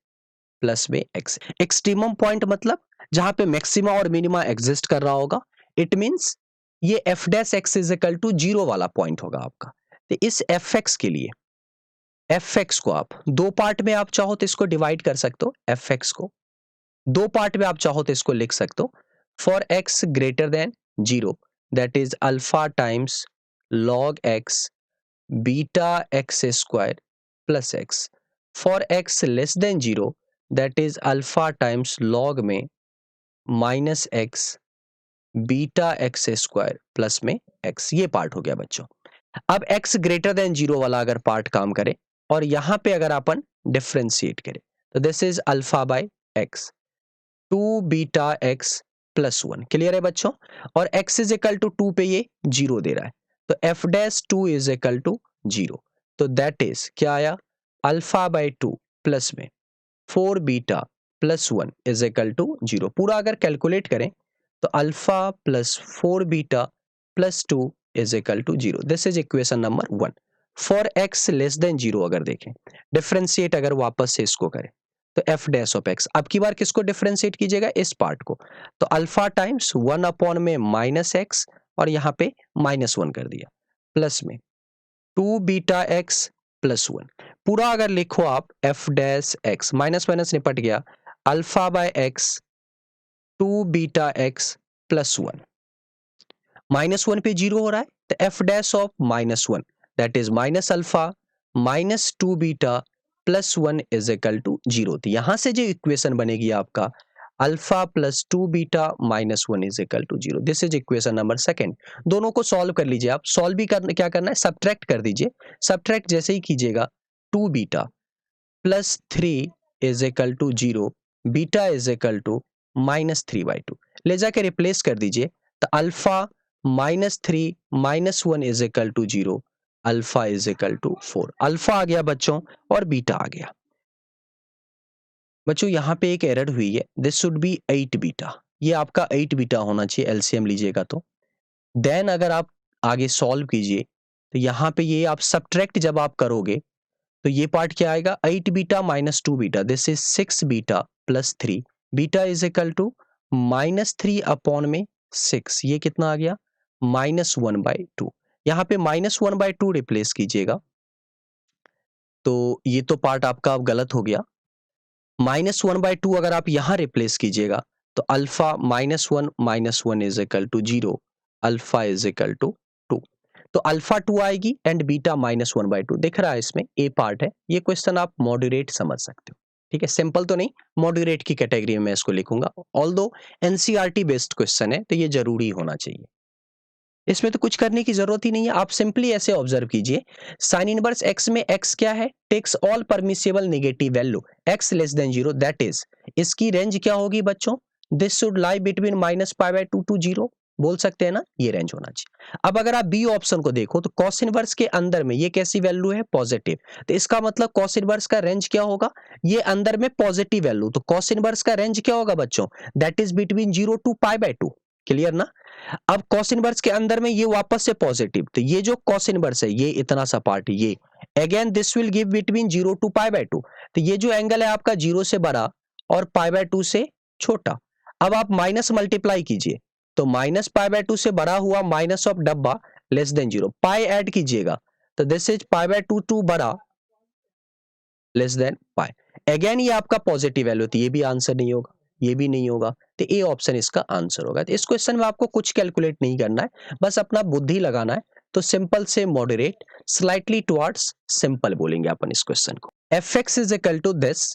प्लस में एक्स। एक्सट्रीमम पॉइंट मतलब जहां पे मैक्सिमा और मिनिमा एग्जिस्ट कर रहा होगा, इट मींस ये F dash X is equal to zero वाला पॉइंट होगा आपका। तो इस एफ एक्स के लिए, एफ एक्स को आप दो पार्ट में आप चाहो तो इसको डिवाइड कर सकते हो, एफ एक्स को दो पार्ट में आप चाहो तो इसको लिख सकते हो, for x greater than zero, that is alpha times log x beta x square plus x. For x less than zero, that is alpha times log में minus x beta x square plus में x. ये part हो गया बच्चों। अब x greater than zero वाला अगर part काम करे और यहां पे अगर अपन डिफ्रेंशिएट करें, तो this is alpha by X, 2 beta X plus 1। Clear है बच्चों। और x इज इक्वल टू 2 पे ये जीरो दे रहा है, तो f dash 2 is equal to zero, तो दैट इज क्या आया, अल्फा बाय 2 प्लस में 4 beta plus 1 is equal to zero. पूरा अगर कैलकुलेट करें तो alpha plus 4 beta plus 2 is equal to zero. This is equation number 1। For x less than zero अगर देखें, डिफ्रेंशिएट अगर वापस से इसको करें, तो एफ डैश ऑफ एक्स, अब की बार किसको डिफरेंशिएट कीजिएगा, इस पार्ट को, तो अल्फा टाइम्स 1 अपॉन में माइनस एक्स, और यहां पे -1 कर दिया, प्लस में 2 बीटा एक्स प्लस 1। पूरा अगर लिखो आप F dash X, minus minus निपट गया, alpha by X 2 beta X plus 1, -1 पे 0 हो रहा है, तो F dash of -1 that is minus alpha minus 2 beta plus 1 is equal to 0। तो यहां से जो इक्वेशन बनेगी आपका alpha plus 2 beta minus 1 is equal to 0। This is equation number second. दोनों को सॉल्व कर लीजिए आप। सॉल्व भी करना, क्या करना है, सब्ट्रैक्ट कर दीजिए। सब्ट्रैक्ट जैसे ही कीजिएगा 2 beta plus 3 is equal to 0, beta is equal to -3/2, ले जाके रिप्लेस कर दीजिए। तो alpha -3 -1 is equal to 0, alpha is equal to 4। Alpha आ गया बच्चों और बीटा आ गया। बच्चों यहाँ पे एक एरर हुई है, दिस शुड बी 8 बीटा, ये आपका 8 बीटा होना चाहिए एलसीएम लीजिएगा तो। देन अगर आप आगे सॉल्व कीजिए तो यहाँ पे ये आप सब्ट्रैक्ट जब आप करोगे तो ये पार्ट क्या आएगा, 8 beta minus 2 beta, this is 6 beta plus 3, beta is equal to -3 upon में 6, ये कितना आ गया, -1/2। यहाँ पे -1/2 रिप्लेस कीजिएगा तो ये तो पार्ट आपका अब गलत हो गया। -1/2 अगर आप यहाँ रिप्लेस कीजिएगा तो alpha -1 is equal to 0, alpha is equal to 2। तो अल्फा 2 आएगी एंड बीटा -1/2 दिख रहा है, इसमें ए पार्ट है। ये क्वेश्चन आप मॉडरेट समझ सकते हो, ठीक है, सिंपल तो नहीं, मॉडरेट की कैटेगरी में मैं इसको लिखूंगा। ऑल्दो एनसीईआरटी बेस्ड क्वेश्चन है तो ये जरूरी होना चाहिए, इसमें तो कुछ करने की जरूरत ही नहीं है। आप सिंपली ऐसे ऑब्जर्व कीजिए, साइन इनवर्स एक्स में एक्स क्या है, takes all permissible negative value x less than 0, that is, इसकी रेंज क्या होगी बच्चों, this should lie between -π/2 to 0, बोल सकते हैं ना, ये रेंज होना चाहिए। अब अगर आप बी ऑप्शन को देखो तो कॉस इनवर्स के अंदर में ये कैसी वैल्यू है, पॉजिटिव, तो इसका मतलब कॉस इनवर्स का रेंज क्या होगा, ये अंदर में पॉजिटिव वैल्यू, तो कॉस इनवर्स का रेंज क्या होगा बच्चों, that is between 0 to π/2, clear ना। अब कॉस इनवर्स के अंदर में ये वापस से पॉजिटिव, तो ये जो कॉस इनवर्स है ये इतना सा पार्ट, ये again this will give between 0 to π/2, तो ये जो एंगल है आपका 0 से बड़ा और π/2 से छोटा। अब आप माइनस मल्टीप्लाई कीजिए तो -π/2 से बड़ा हुआ माइनस ऑफ डब्बा लेस देन 0, पाई ऐड कीजिएगा तो दिस इज π/2 टू बड़ा लेस देन पाई, अगेन ये आपका पॉजिटिव वैल्यू थी, ये भी आंसर नहीं होगा, ये भी नहीं होगा, तो ए ऑप्शन इसका आंसर होगा। तो इस क्वेश्चन में आपको कुछ कैलकुलेट नहीं करना है, बस अपना बुद्धि लगाना है। तो सिंपल से मॉडरेट, स्लाइटली टुवर्ड्स सिंपल बोलेंगे अपन इस क्वेश्चन को। F X is equal to this,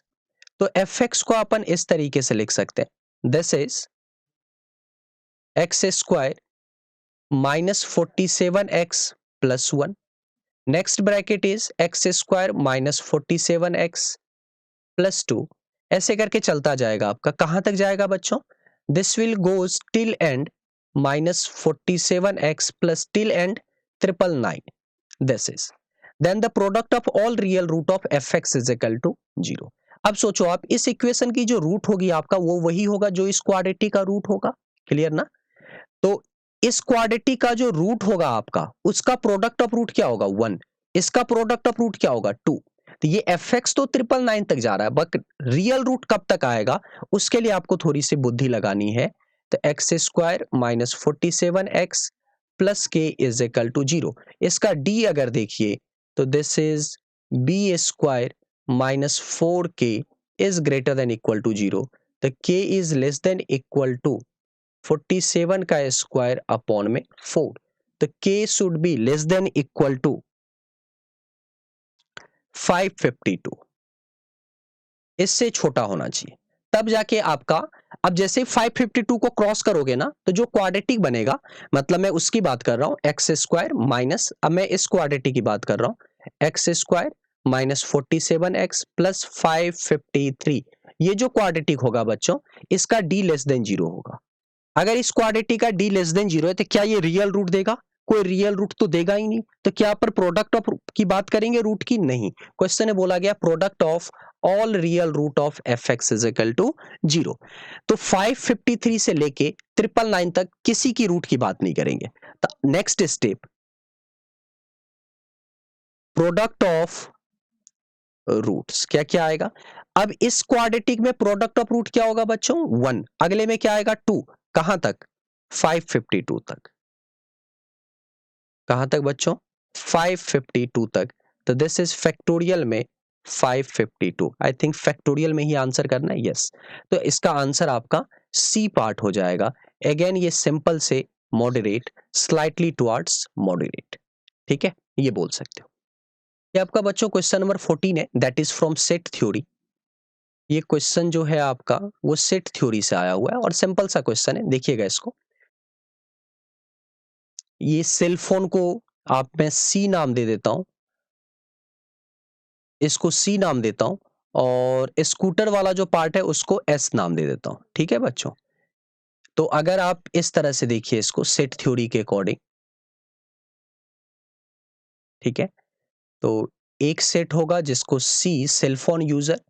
तो एफ एक्स को अपन इस तरीके से लिख सकते हैं, this is x square -47x plus 1, next bracket is x square -47x plus 2, ऐसे करके चलता जाएगा आपका, कहां तक जाएगा बच्चों, this will goes till end -47x plus till end 999, this is, then the product of all real root of F X is equal to 0। अब सोचो आप, इस इक्वेशन की जो रूट होगी आपका वो वही होगा जो इस क्वाड्रेटिक का रूट होगा, क्लियर ना। तो इस क्वाड्रेटिक का जो रूट होगा आपका, उसका प्रोडक्ट ऑफ रूट क्या होगा 1, इसका प्रोडक्ट ऑफ रूट क्या होगा 2। तो ये एफ एक्स तो 999 तक जा रहा है, बट रियल रूट कब तक आएगा उसके लिए आपको थोड़ी सी बुद्धि लगानी है। तो x square -47x plus K is equal to 0, इसका डी अगर देखिए तो this is B square -4k is greater than equal to 0, तो k is less than equal to 47 का स्क्वायर अपॉन में 4, तो k should be less than equal to 552, इससे छोटा होना चाहिए, तब जाके आपका, अब जैसे 552 को क्रॉस करोगे ना तो जो क्वाड्रेटिक बनेगा, मतलब मैं उसकी बात कर रहा हूं, एक्स स्क्वायर माइनस, अब मैं इस क्वाड्रेटिक की बात कर रहा हूं, एक्स स्क्वायर -47x प्लस 553, ये जो क्वाड्रेटिक होगा बच्चों, इसका d लेस देन 0 होगा। अगर इस क्वाड्रेटिक का d लेस देन 0 है तो क्या ये रियल रूट देगा, कोई रियल रूट तो देगा ही नहीं, तो क्या पर प्रोडक्ट ऑफ की बात करेंगे रूट की, नहीं, क्वेश्चन में बोला गया product of all real root of F X is equal to 0। तो 553 से लेके 999 तक किसी की रूट की बात नहीं करेंगे। तो next step, product of roots क्या क्या आएगा, अब इस क्वाड्रेटिक में प्रोडक्ट ऑफ रूट क्या होगा बच्चों 1, अगले में क्या आएगा 2, कहां तक 552 तक, कहां तक बच्चों 552 तक, तो दिस इज फैक्टोरियल में 552। आई थिंक फैक्टोरियल में ही आंसर करना है, यस। तो इसका आंसर आपका सी पार्ट हो जाएगा। अगेन ये सिंपल से मॉडरेट, स्लाइटली टुवर्ड्स मॉडरेट, ठीक है, ये बोल सकते हो। ये आपका बच्चों क्वेश्चन नंबर 14 है, that is from set theory. ये क्वेश्चन जो है आपका वो सेट थ्योरी से आया हुआ है और सिंपल सा क्वेश्चन है, देखिएगा इसको। ये सेल फोन को आप मैं सी नाम दे देता हूं, इसको सी नाम देता हूं, और स्कूटर वाला जो पार्ट है उसको एस नाम दे देता हूं, ठीक है बच्चों। तो अगर आप इस तरह से देखिए इसको सेट थ्योरी के अकॉर्डिंग, ठीक है, तो एक सेट होगा जिसको सी सेलफोन यूजर,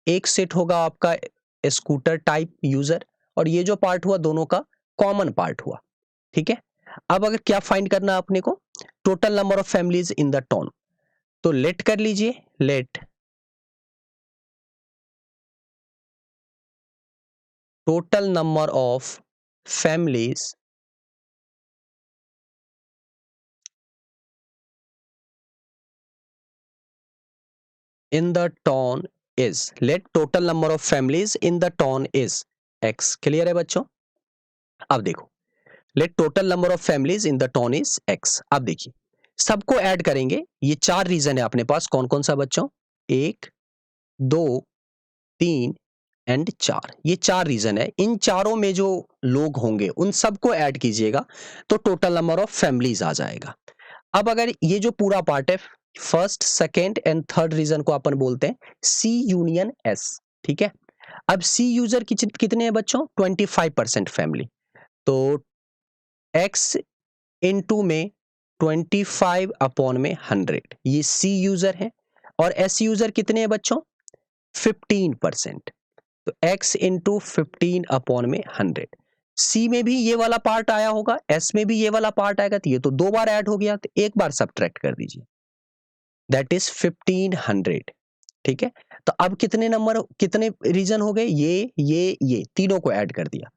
एक सेट होगा आपका स्कूटर टाइप यूजर, और ये जो पार्ट हुआ दोनों का कॉमन पार्ट हुआ, ठीक है। अब अगर क्या फाइंड करना है अपने को, total number of families in the town, तो लेट कर लीजिए, let total number of families in the town is, let total number of families in the town is x। Clear है बच्चों? अब देखो, let total number of families in the town is x। अब देखिए सबको add करेंगे, ये चार रीजन है अपने पास, कौन कौन सा बच्चों, एक, दो, तीन एंड चार, ये चार रीजन है। इन चारों में जो लोग होंगे उन सबको ऐड कीजिएगा तो टोटल नंबर ऑफ फैमिलीज आ जाएगा। अब अगर ये जो पूरा पार्ट है, first second and third region को अपन बोलते हैं सी यूनियन एस, ठीक है। अब सी यूजर कितने हैं बच्चों, 25% फैमिली, तो एक्स इनटू में 25 अपॉन में 100, ये सी यूजर है। और एस यूजर कितने हैं बच्चों, 15%, तो x इंटू 15 अपॉन में 100। सी में भी ये वाला पार्ट आया होगा, एस में भी ये वाला पार्ट आएगा, तो ये तो दो बार ऐड हो गया, तो एक बार सब्ट्रैक्ट कर दीजिए, दैट इज 1500, ठीक है। तो अब कितने नंबर, कितने रीजन हो गए, ये तीनों को ऐड कर दिया,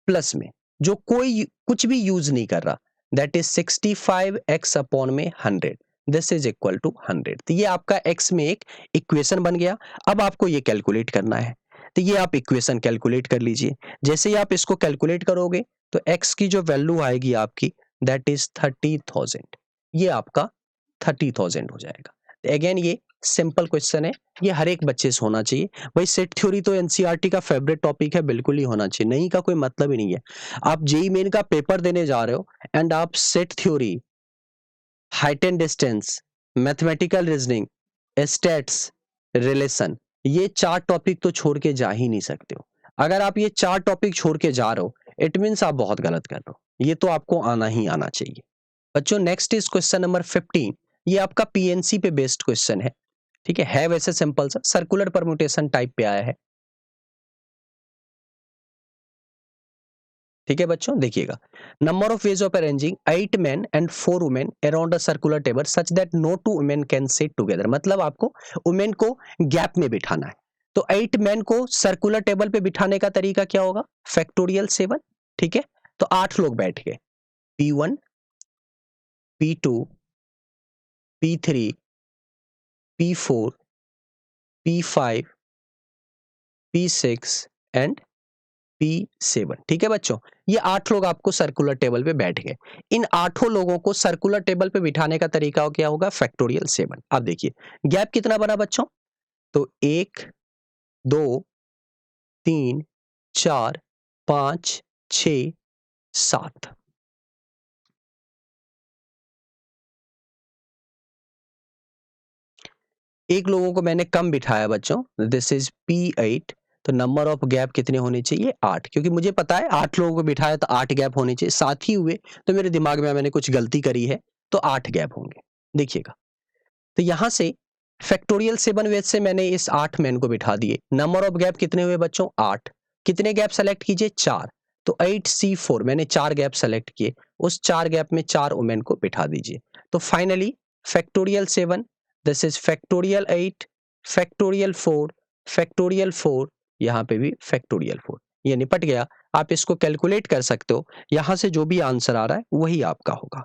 प्लस में जो कोई कुछ भी यूज नहीं कर रहा, दैट इज 65x अपॉन में 100, दिस इज इक्वल टू 100। तो ये आपका x में एक इक्वेशन बन गया। अब आपको ये कैलकुलेट करना है, तो ये आप इक्वेशन कैलकुलेट कर लीजिए। जैसे ही आप इसको कैलकुलेट करोगे तो x की जो वैल्यू आएगी आपकी, दैट इज 30,000, ये आपका 30,000 हो जाएगा। अगेन ये सिंपल क्वेश्चन है, ये हर एक बच्चे से होना चाहिए भाई। सेट थ्योरी तो एनसीईआरटी का फेवरेट टॉपिक है, बिल्कुल ही होना चाहिए, नहीं का कोई मतलब ही नहीं है। आप जेईई मेन का पेपर देने जा रहे हो एंड आप set theory, height and distance, mathematical reasoning, stats, relation, ये चार टॉपिक तो छोड़ के जा ही नहीं सकते हो। अगर आप ये चार टॉपिक छोड़ के जा रहे हो, इट मीन्स आप बहुत गलत कर रहे हो, ये तो आपको आना ही आना चाहिए बच्चों। नेक्स्ट इज क्वेश्चन नंबर 15, ये आपका पीएनसी पे बेस्ड क्वेश्चन है, है वैसे सिंपल सा, सर्कुलर परम्यूटेशन टाइप पे आया है, ठीक है बच्चों। देखिएगा, number of ways of arranging 8 men and 4 women around a circular table such that no 2 women can sit together, मतलब आपको वुमेन को गैप में बिठाना है। तो 8 men को सर्कुलर टेबल पे बिठाने का तरीका क्या होगा, फैक्टोरियल 7, ठीक है। तो 8 लोग बैठ गए, P1, P2, P3, P4, P5, P6 and P7, ठीक है बच्चों। ये 8 लोग आपको सर्कुलर टेबल पे बैठ गए। इन 8 लोगों को सर्कुलर टेबल पे बिठाने का तरीका क्या होगा, फैक्टोरियल 7। अब देखिए गैप कितना बना बच्चों, तो 1, 2, 3, 4, 5, 6, 7, एक लोगों को मैंने कम बिठाया बच्चों, दिस इज P8। तो नंबर ऑफ गैप कितने होने चाहिए, 8, क्योंकि मुझे पता है 8 लोगों को बिठाया तो 8 गैप होने चाहिए, 7 ही हुए तो मेरे दिमाग में मैंने कुछ गलती करी है, तो 8 गैप होंगे। देखिएगा, तो यहां से फैक्टोरियल 7 वेज से मैंने इस 8 मैन को बिठा दिए। नंबर ऑफ गैप कितने हुए बच्चों, 8, कितने गैप सेलेक्ट कीजिए, 4, तो 8C4 मैंने 4 गैप सेलेक्ट किए, उस 4 गैप में 4 वुमेन को बिठा दीजिए। तो finally factorial 7, this is factorial 8, factorial 4, factorial 4, यहाँ पे भी फैक्टोरियल 4, ये निपट गया। आप इसको कैलकुलेट कर सकते हो, यहां से जो भी आंसर आ रहा है वही आपका होगा।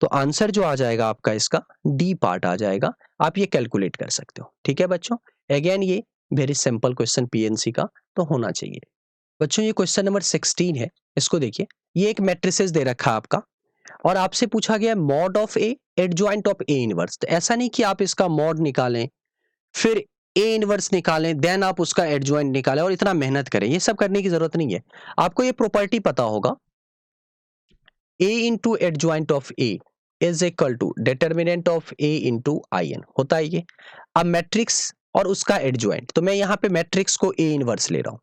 तो आंसर जो आ जाएगा आपका इसका डी पार्ट आ जाएगा। आप ये कैलकुलेट कर सकते हो। ठीक है बच्चों, अगेन ये वेरी सिंपल क्वेश्चन पीएनसी का तो होना चाहिए। बच्चों ये क्वेश्चन नंबर 16 है, इसको देखिए। ये एक मैट्रिसेस दे रखा है आपका और आपसे पूछा गया mod of A adjoint of A inverse. तो ऐसा नहीं कि आप इसका मॉड निकालें फिर ए इनवर्स निकालें देन आप उसका एडजॉइंट निकालें और इतना मेहनत करें, ये सब करने की जरूरत नहीं है। आपको ये प्रॉपर्टी पता होगा, A into adjoint of A is equal to determinant of A into I n होता है ये। अब मैट्रिक्स और उसका एडजॉइंट, तो मैं यहां पे मैट्रिक्स को ए इनवर्स ले रहा हूं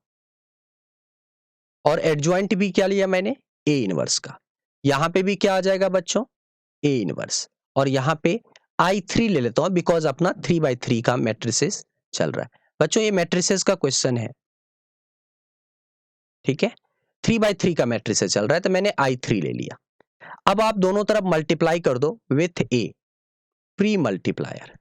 और एडजॉइंट भी क्या लिया मैंने, ए इनवर्स का। यहां पे भी क्या आ जाएगा बच्चों, ए इनवर्स। और यहां पे I3 ले लेता हूं बिकॉज अपना 3/3 का मैट्रिसेस चल रहा है। बच्चों ये मैट्रिसेस का क्वेश्चन है, ठीक है, 3/3 का मैट्रिसेस चल रहा है तो मैंने I3 ले लिया। अब आप दोनों तरफ मल्टीप्लाई कर दो with A, pre multiplier.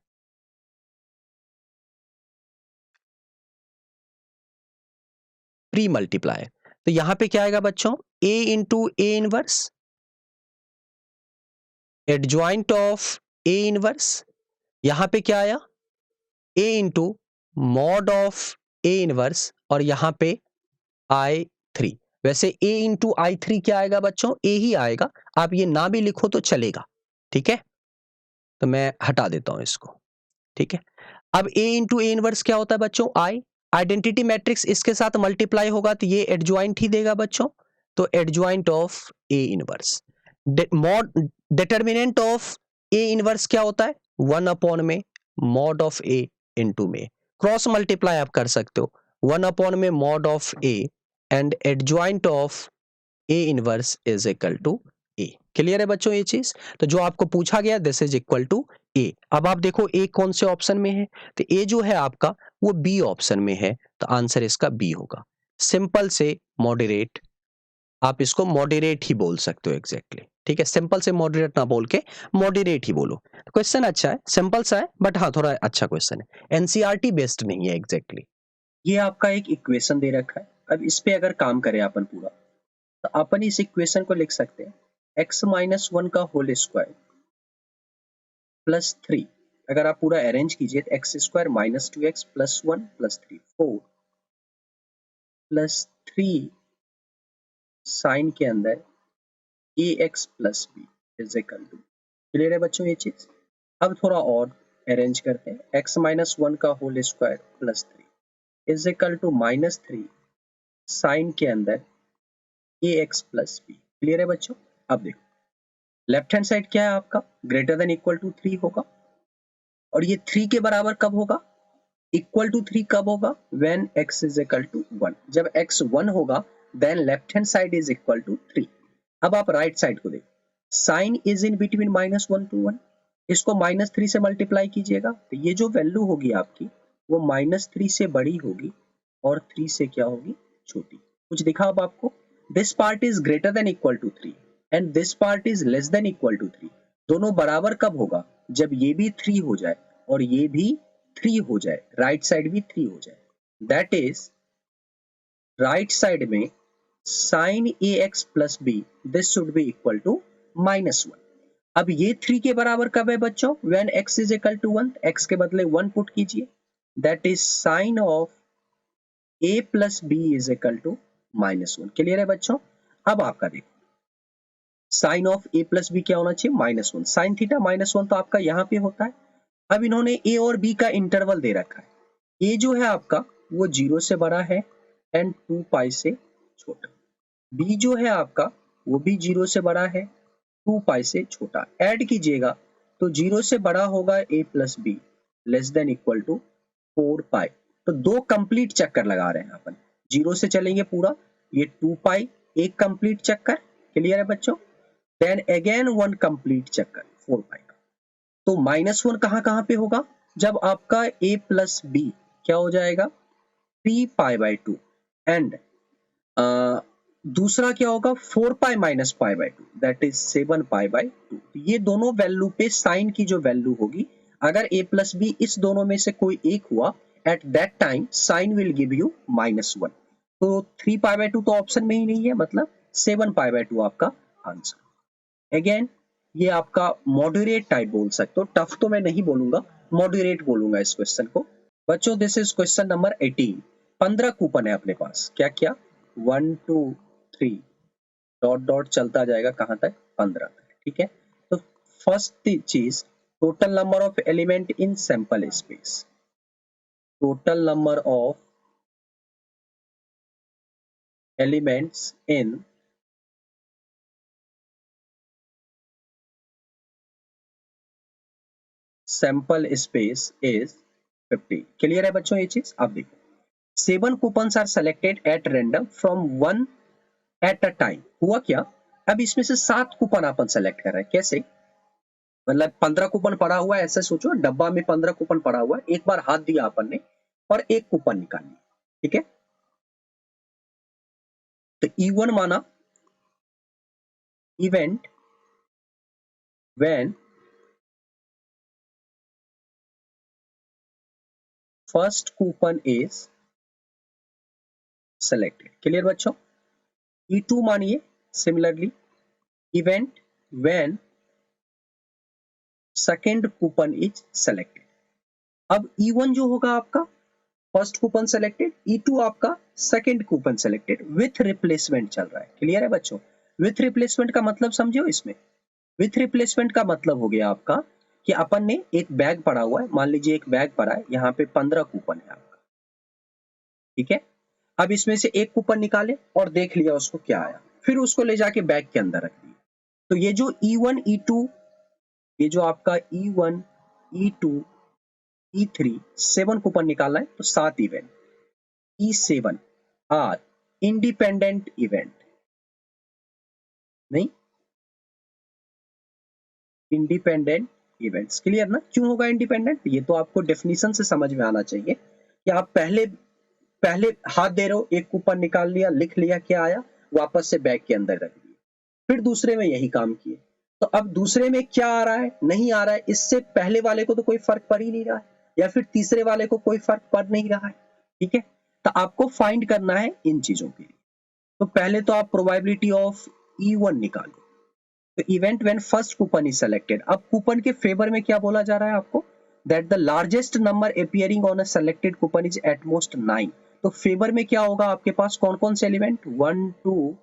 Pre multiplier तो यहां पे क्या आएगा बच्चों, A into A inverse adjoint of A inverse. यहां पे क्या आया, A into mod of A inverse और यहां पे I3। वैसे a इंटू I3 क्या आएगा बच्चों, a ही आएगा, आप ये ना भी लिखो तो चलेगा। ठीक है, तो मैं हटा देता हूं इसको। ठीक है, अब a इंटू ए इनवर्स क्या होता है बच्चों, I। आइडेंटिटी मैट्रिक्स इसके साथ मल्टीप्लाई होगा तो ये एडजॉइंट ही देगा बच्चों, तो adjoint of A inverse. Mod determinant of A inverse क्या होता है, 1 में मॉड ऑफ ए इंटू में। क्रॉस मल्टीप्लाई आप कर सकते हो, 1 में mod of A and adjoint of A inverse is equal to A. Clear है बच्चों ये चीज, तो जो आपको पूछा गया this is equal to A. अब आप देखो ए कौन से ऑप्शन में है, तो ए जो है आपका वो बी ऑप्शन में है, तो आंसर इसका बी होगा। सिंपल से मॉडरेट, आप इसको मॉडरेट ही बोल सकते हो एग्जैक्टली। ठीक है, सिंपल से मॉडरेट ना बोल के मॉडरेट ही बोलो। क्वेश्चन अच्छा है, सिंपल सा है, बट हाँ थोड़ा अच्छा क्वेश्चन है, एनसीईआरटी बेस्ड नहीं है एग्जैक्टली। ये आपका एक इक्वेशन दे रखा है, अब इस पे अगर काम करें अपन पूरा, तो अपन इस इक्वेशन को लिख सकते हैं x-1 का होल स्क्वायर प्लस 3। अगर आप पूरा अरेंज कीजिए तो x square minus 2x plus 1 plus 3, 4 plus 3 sine के अंदर ax plus b is equal to. Clear है बच्चों ये चीज। अब थोड़ा और अरेंज करते हैं, x-1 का whole square plus 3 is equal to minus 3 sine के अंदर ax प्लस बी। क्लियर है बच्चों। अब देखो लेफ्ट हैंड साइड क्या है आपका, ग्रेटर देन इक्वल टू 3 होगा, और ये 3 के बराबर कब होगा, इक्वल टू 3 कब होगा, when x is equal to 1। जब x 1 होगा then left hand side is equal to 3। अब आप राइट साइड को देखो, sine is in between -1 to 1, इसको -3 से मल्टीप्लाई कीजिएगा तो ये जो वैल्यू होगी आपकी वो -3 से बड़ी होगी और 3 से क्या होगी, छोटी। कुछ दिखा अब आपको, this part is greater than equal to 3 and this part is less than equal to 3। दोनों बराबर कब होगा, जब ये भी 3 हो जाए और ये भी 3 हो जाए, राइट साइड भी 3 हो जाए। दैट इज राइट साइड में sin ax plus b this should be equal to -1। अब ये 3 के बराबर कब है बच्चों, when x is equal to 1, x के बदले 1 पुट कीजिए, that is sine of a plus b is equal to -1। Clear है बच्चों। अब आपका देखो sine of a plus b क्या होना चाहिए, -1। साइन थीटा -1 तो आपका यहाँ पे होता है। अब इन्होंने a और b का इंटरवल दे रखा है, a जो है आपका वो 0 से बड़ा है एंड 2 पाई से छोटा, b जो है आपका वो भी 0 से बड़ा है 2 पाई से छोटा। ऐड कीजिएगा तो 0 से बड़ा होगा a plus b less than equal to 4 pi. तो दो कंप्लीट चक्कर लगा रहे हैं अपन, 0 से चलेंगे पूरा, ये 2 पाई एक कंप्लीट चक्कर। क्लियर है बच्चों। देन अगेन वन कंप्लीट चक्कर 4 पाई का। तो -1 कहाँ पे होगा, जब आपका a प्लस बी क्या हो जाएगा 3 पाई बाई 2 एंड दूसरा क्या होगा 4 pi minus pi by 2 that is 7 pi by 2। ये दोनों वैल्यू पे साइन की जो वैल्यू होगी, अगर a प्लस बी इस दोनों में से कोई एक हुआ at that time sine will give you -1। तो 3 पाई बाई 2 तो ऑप्शन में ही नहीं है, मतलब 7 पाई बाई 2 आपका आंसर। अगेन ये आपका मॉडरेट टाइप बोल सकते हो, टफ तो मैं नहीं बोलूंगा, मॉडरेट बोलूंगा इस क्वेश्चन को। बच्चों this is question number 18। 15 coupon है अपने पास, क्या क्या 1 2 3 डॉट डॉट चलता जाएगा कहां तक 15 तक, ठीक है। तो फर्स्ट चीज, total number of element in sample space, total number of elements in sample space is 50। Clear है बच्चों ये चीज? आप देखो 7 coupons are selected at random from 1 at a time. हुआ क्या, अब इसमें से 7 कूपन अपन सेलेक्ट कर रहे हैं, कैसे? मतलब 15 कूपन पड़ा हुआ है, ऐसे सोचो डब्बा में 15 कूपन पड़ा हुआ है, एक बार हाथ दिया अपन ने और एक कूपन निकाल लिया, ठीक है। तो E1 माना event when first coupon is selected. Clear बच्चों? E2 मानिए similarly event when second coupon is selected. अब E1 जो होगा आपका फर्स्ट कूपन सेलेक्टेड, E2 आपका second coupon selected, with replacement चल रहा है। क्लियर है बच्चों? विथ रिप्लेसमेंट का मतलब समझो इसमें, विथ रिप्लेसमेंट का मतलब हो गया आपका कि अपन ने एक बैग पड़ा हुआ है, मान लीजिए एक बैग पड़ा है, यहाँ पे 15 कूपन है आपका, ठीक है। अब इसमें से एक कूपन निकाले और देख लिया उसको क्या आया, फिर उसको ले जाके बैग के अंदर रख दिया। तो ये जो E1 E2, ये जो आपका E1 E2 E3 7 कूपन निकालना है, तो 7 event E7 are independent event, नहीं इंडिपेंडेंट इवेंट्स। क्लियर ना? क्यों होगा इंडिपेंडेंट? ये तो आपको डेफिनेशन से समझ में आना चाहिए कि आप पहले पहले हाथ दे रहे हो, एक कूपन निकाल लिया, लिख लिया क्या आया, वापस से बैग के अंदर रख दिया, फिर दूसरे में यही काम किए। तो अब दूसरे में क्या आ रहा है, नहीं आ रहा है, इससे पहले वाले को तो कोई फर्क पड़ ही नहीं रहा है, या फिर तीसरे वाले को कोई फर्क पड़ नहीं रहा है, ठीक है। तो आपको फाइंड करना है इन चीजों के लिए। तो पहले तो आप प्रोबेबिलिटी ऑफ E1 निकालो। तो event when first coupon is selected, अब कूपन के फेवर में क्या बोला जा रहा है आपको, that the largest number appearing on a selected coupon is at most 9। तो फेवर में क्या होगा आपके पास, कौन कौन से एलिमेंट, 1 2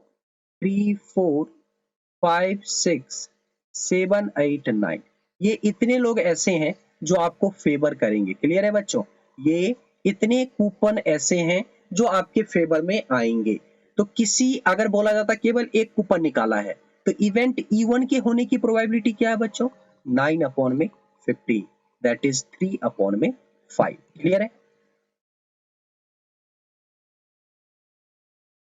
3 4 5 6 7 8 9, ये इतने लोग ऐसे हैं जो आपको फेवर करेंगे। क्लियर है बच्चों? ये इतने कूपन ऐसे हैं जो आपके फेवर में आएंगे। तो किसी अगर बोला जाता केवल एक कूपन निकाला है, तो इवेंट E1 के होने की प्रोबेबिलिटी क्या है बच्चों, 9 अपॉन में 50, दैट इज 3 अपॉन में 5। क्लियर है?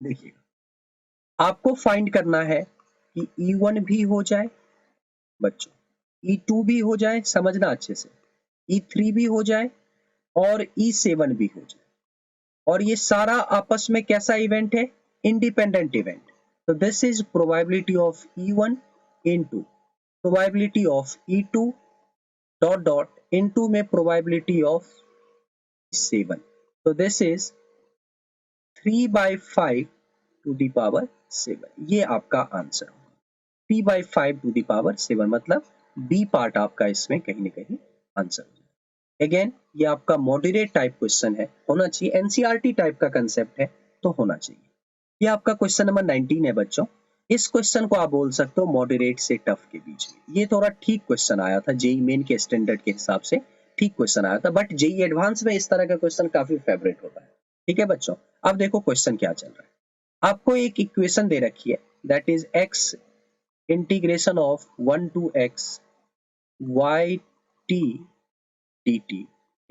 देखिएगा आपको फाइंड करना है कि E1 भी हो जाए बच्चों, E2 भी हो जाए, समझना अच्छे से, E3 भी हो जाए और E7 भी हो जाए, और ये सारा आपस में कैसा इवेंट है, इंडिपेंडेंट इवेंट। तो this is probability of E1 into probability of E2 dot dot into में प्रोबेबिलिटी ऑफ 7। तो this is 3/5 to the power 7। ये आपका आंसर होगा, 3/5 टू द पावर 7, मतलब बी पार्ट आपका इसमें कहीं ना कहीं आंसर होगा। अगेन ये आपका मॉडरेट टाइप क्वेश्चन है, होना चाहिए, एनसीईआरटी टाइप का कंसेप्ट है तो होना चाहिए। ये आपका क्वेश्चन नंबर 19 है बच्चों। इस क्वेश्चन को आप बोल सकते हो मॉडरेट से टफ के बीच में। ये थोड़ा ठीक क्वेश्चन आया था, जेई मेन के स्टैंडर्ड के हिसाब से ठीक क्वेश्चन आया था, बट जेई एडवांस में इस तरह का क्वेश्चन काफी फेवरेट होता है, ठीक है बच्चों। अब देखो क्वेश्चन क्या चल रहा है। आपको एक इक्वेशन दे रखी है, that is x integration of 1 to x y t dt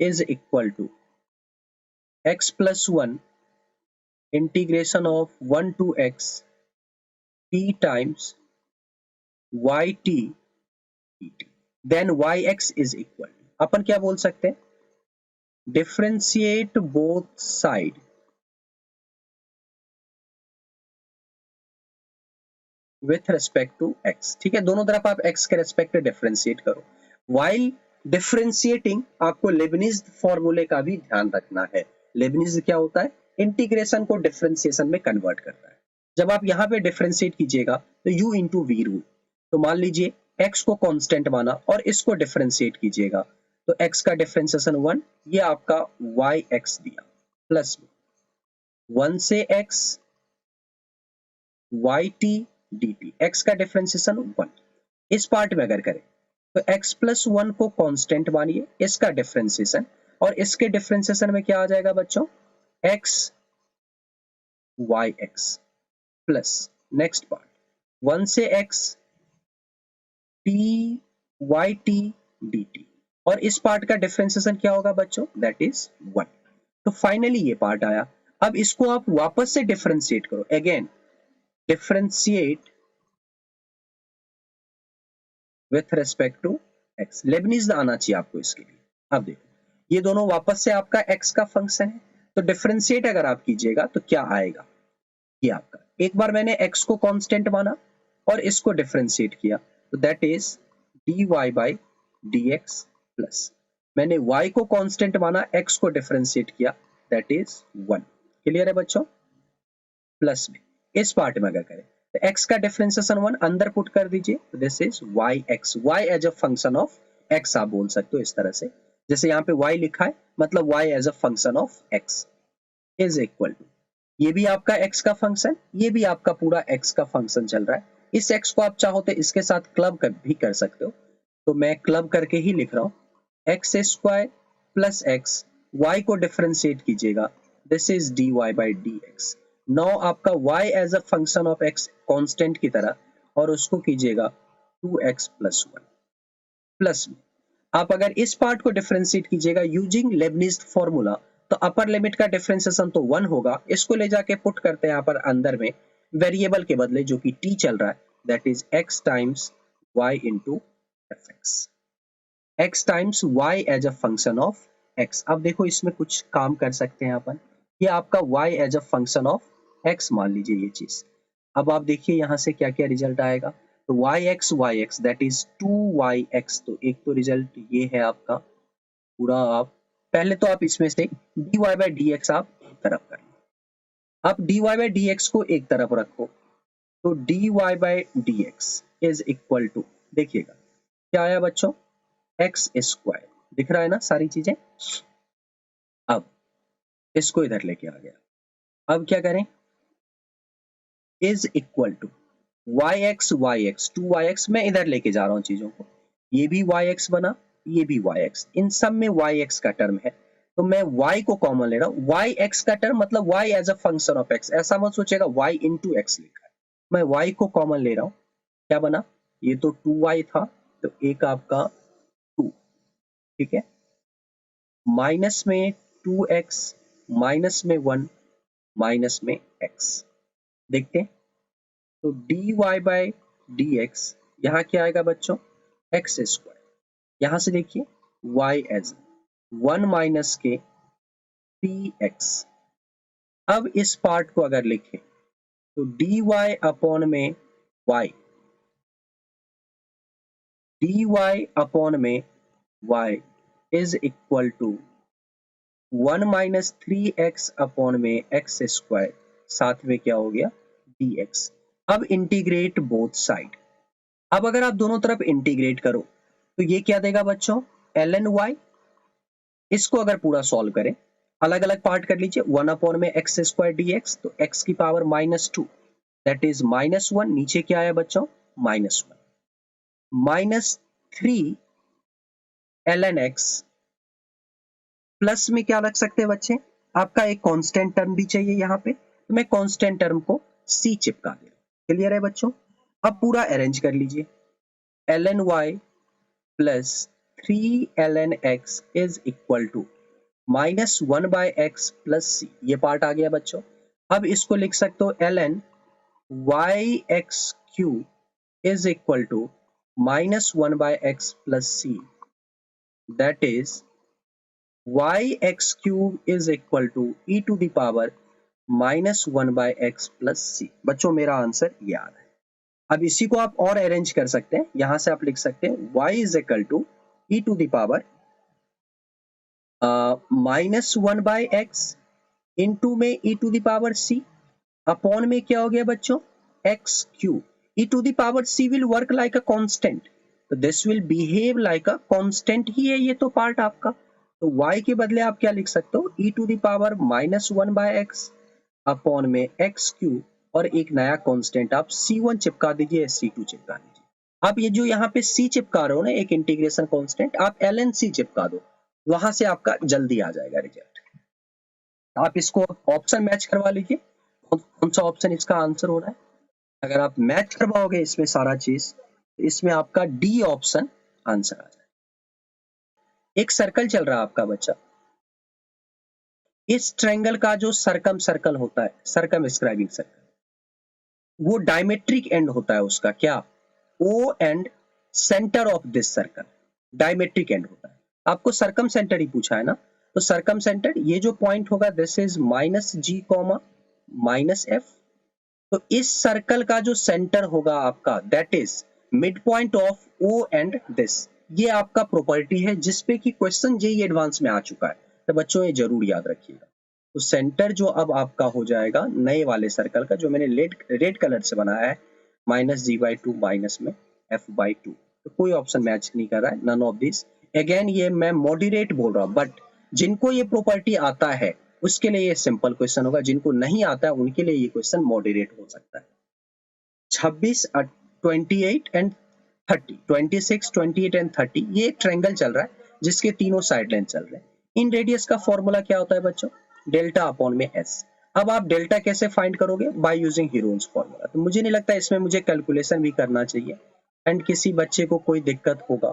is equal to x plus 1 integration of 1 to x t times yt dt, then yx is equal to, अपन क्या बोल सकते हैं, differentiate both side with respect to x, ठीक है, दोनों तरफ आप x के रेस्पेक्ट डिफरेंशिएट करो। वाइल डिफरेंशिएटिंग आपको लेबनीज फॉर्मूले का भी ध्यान रखना है। लेबनीज क्या होता है, इंटीग्रेशन को डिफरेंशिएशन में कन्वर्ट करता है। जब आप यहाँ पे डिफरेंशिएट कीजिएगा तो u इंटू वी रूल, तो मान लीजिए x को कांस्टेंट माना और इसको डिफरेंशिएट कीजिएगा, तो x का डिफरेंशिएशन 1, ये आपका yx दिया, प्लस 1 से x yt dt, x का डिफरेंशिएशन 1। इस पार्ट में अगर करें तो x प्लस 1 को कांस्टेंट मानिए, इसका डिफरेंशिएशन, और इसके डिफरेंशिएशन में क्या आ जाएगा बच्चों, x yx plus next part 1 से x t yt dt, और इस पार्ट का डिफरेंशिएशन क्या होगा बच्चों, दैट इज 1। तो फाइनली ये पार्ट आया। अब इसको आप वापस से डिफरेंशिएट करो, again differentiate with respect to x, Leibniz आना चाहिए आपको इसके लिए। अब देखो ये दोनों वापस से आपका x का फंक्शन है, तो डिफरेंशिएट अगर आप कीजिएगा तो क्या आएगा, ये आपका, एक बार मैंने x को कांस्टेंट माना और इसको डिफरेंशिएट किया, तो that is dy by dx, plus मैंने y को कांस्टेंट माना, x को डिफरेंशिएट किया, दैट इज 1। क्लियर है बच्चों, प्लस में इस पार्ट में अगर करें तो x का डिफरेंशिएशन 1 अंदर पुट कर दीजिए, this is yx, y as a function of x आप बोल सकते हो इस तरह से, जैसे यहाँ पे y लिखा है मतलब y as a function of x is equal to, ये भी आपका x का फंक्शन, ये भी आपका पूरा x का फंक्शन चल रहा है। इस x को आप चाहो तो इसके साथ क्लब भी कर सकते हो, तो मैं क्लब करके ही लिख रहा हूँ, x square plus x, y को डिफरेंशिएट कीजिएगा, this is dy by dx। Now आपका y as a function of x constant की तरह, और उसको कीजिएगा 2x प्लस 1, प्लस में आप अगर इस पार्ट को डिफरेंशिएट कीजिएगा यूजिंग लेबनीज फॉर्मूला, तो अपर लिमिट का डिफरेंशिएशन तो 1 होगा, इसको ले जाके पुट करते हैं यहाँ पर अंदर में वेरिएबल के बदले जो कि t चल रहा है, that is x times y into fx, x times y as a function of x। अब देखो इसमें कुछ काम कर सकते हैं अपन, ये आपका y as a function of x मान लीजिए ये चीज। अब आप देखिए यहाँ से क्या क्या रिजल्ट आएगा, तो yx दैट इज 2yx, तो एक तो रिजल्ट ये है आपका पूरा। आप पहले तो आप इसमें से dy बाई dx आप एक तरफ कर लो, आप dy बाई dx को एक तरफ रखो, तो dy by dx is equal to, देखिएगा क्या आया बच्चों, एक्स स्क्वायर, दिख रहा है ना सारी चीजें। अब इसको इधर लेके आ गया, अब क्या करें, is equal to yx 2yx, मैं इधर लेके जा रहा हूं चीजों को, ये भी yx बना, ये भी yx, इन सब में yx का टर्म है, तो मैं y को कॉमन ले रहा हूं, yx का टर्म मतलब y as a function of x, ऐसा मत सोचेगा y इंटू x लिखा है, मैं y को कॉमन ले रहा हूं, क्या बना, ये तो 2y था, तो एक आपका 2, ठीक है, माइनस में 2x, माइनस में 1, माइनस में x, देखते हैं, तो dy बाई dx यहाँ क्या आएगा बच्चों, एक्स स्क्वायर, यहां से देखिए y एज 1 माइनस के 3x। अब इस पार्ट को अगर लिखें तो dy अपॉन में y, dy अपॉन में y is equal to 1 minus 3x upon में x स्क्वायर, साथ में क्या हो गया dx। अब इंटीग्रेट बोथ साइड, अब अगर आप दोनों तरफ इंटीग्रेट करो तो ये क्या देगा बच्चों, ln y, इसको अगर पूरा सॉल्व करें, अलग अलग पार्ट कर लीजिए, 1 अपॉन में x स्क्वायर dx, तो x की पावर -2 दैट इज -1, नीचे क्या आया बच्चों, -1, -3 ln x, प्लस में क्या रख सकते हैं बच्चे, आपका एक कांस्टेंट टर्म भी चाहिए यहाँ पे, तो मैं कांस्टेंट टर्म को c चिपका दे रहा हूं। क्लियर है बच्चों, अब पूरा अरेंज कर लीजिए, ln y plus 3 ln x is equal to -1 by x plus c, ये पार्ट आ गया बच्चों। अब इसको लिख सकते हो ln yx cube is equal to -1 by x plus c, that is yx cube is equal to e to the power -1 by x plus c। बच्चों मेरा आंसर ये आ रहा है। अब इसी को आप और अरेंज कर सकते हैं, यहां से आप लिख सकते हैं y is equal to e to the power -1 by x into में e to the power c, upon में क्या हो गया बच्चों, x cube, e to the power c will work like a constant, तो this will behave like a constant ही है ये तो पार्ट आपका। तो y के बदले आप क्या लिख सकते हो, e to the power -1/x upon में x क्यूब और एक नया कांस्टेंट आप c1 चिपका दीजिए, c2 चिपका दीजिए। आप ये जो यहाँ पे c चिपका रहे हो ना, एक इंटीग्रेशन कांस्टेंट, आप ln c चिपका दो, वहां से आपका जल्दी आ जाएगा रिजल्ट। आप इसको ऑप्शन मैच करवा लीजिए, कौन सा ऑप्शन इसका आंसर हो रहा है। अगर आप मैच करवाओगे इसमें सारा चीज, इसमें आपका डी ऑप्शन आंसर आ जाए। एक सर्कल चल रहा है आपका बच्चा, इस ट्रायंगल का जो सर्कल होता है, सर्कम स्क्राइबिंग सर्कल, वो डायमेट्रिक एंड होता है उसका, क्या, O end centre of this circle diametric end होता है। आपको सर्कम सेंटर ही पूछा है ना, तो सर्कम सेंटर ये जो पॉइंट होगा दिस इज -g, -f। तो इस सर्कल का जो सेंटर होगा आपका, that is mid point of O and this. ये आपका प्रॉपर्टी है जिसपे कि क्वेश्चन जेईई एडवांस में आ चुका है, तो बच्चों ये जरूर याद रखिएगा। तो सेंटर जो अब आपका हो जाएगा नए वाले सर्कल का, जो मैंने रेड कलर से बनाया है, -g/2 माइनस में f/2। तो कोई ऑप्शन मैच नहीं कर रहा है, नन ऑफ दिस। अगेन ये मैं मॉडरेट बोल रहा हूँ, बट जिनको ये प्रॉपर्टी आता है उसके लिए ये सिंपल क्वेश्चन होगा, जिनको नहीं आता है उनके लिए ये क्वेश्चन मॉडरेट हो सकता है। 26, 28 एंड 30, 26, 28 एंड 30, ये एक ट्रायंगल चल रहा है जिसके तीनों साइड लाइन चल रहे हैं। इन रेडियस का फॉर्मूला क्या होता है बच्चों, डेल्टा अपॉन में एस। अब आप डेल्टा कैसे फाइंड करोगे, बाय यूजिंग हीरोन्स फॉर्मूला। तो मुझे नहीं लगता इसमें मुझे कैलकुलेशन भी करना चाहिए एंड किसी बच्चे को कोई दिक्कत होगा।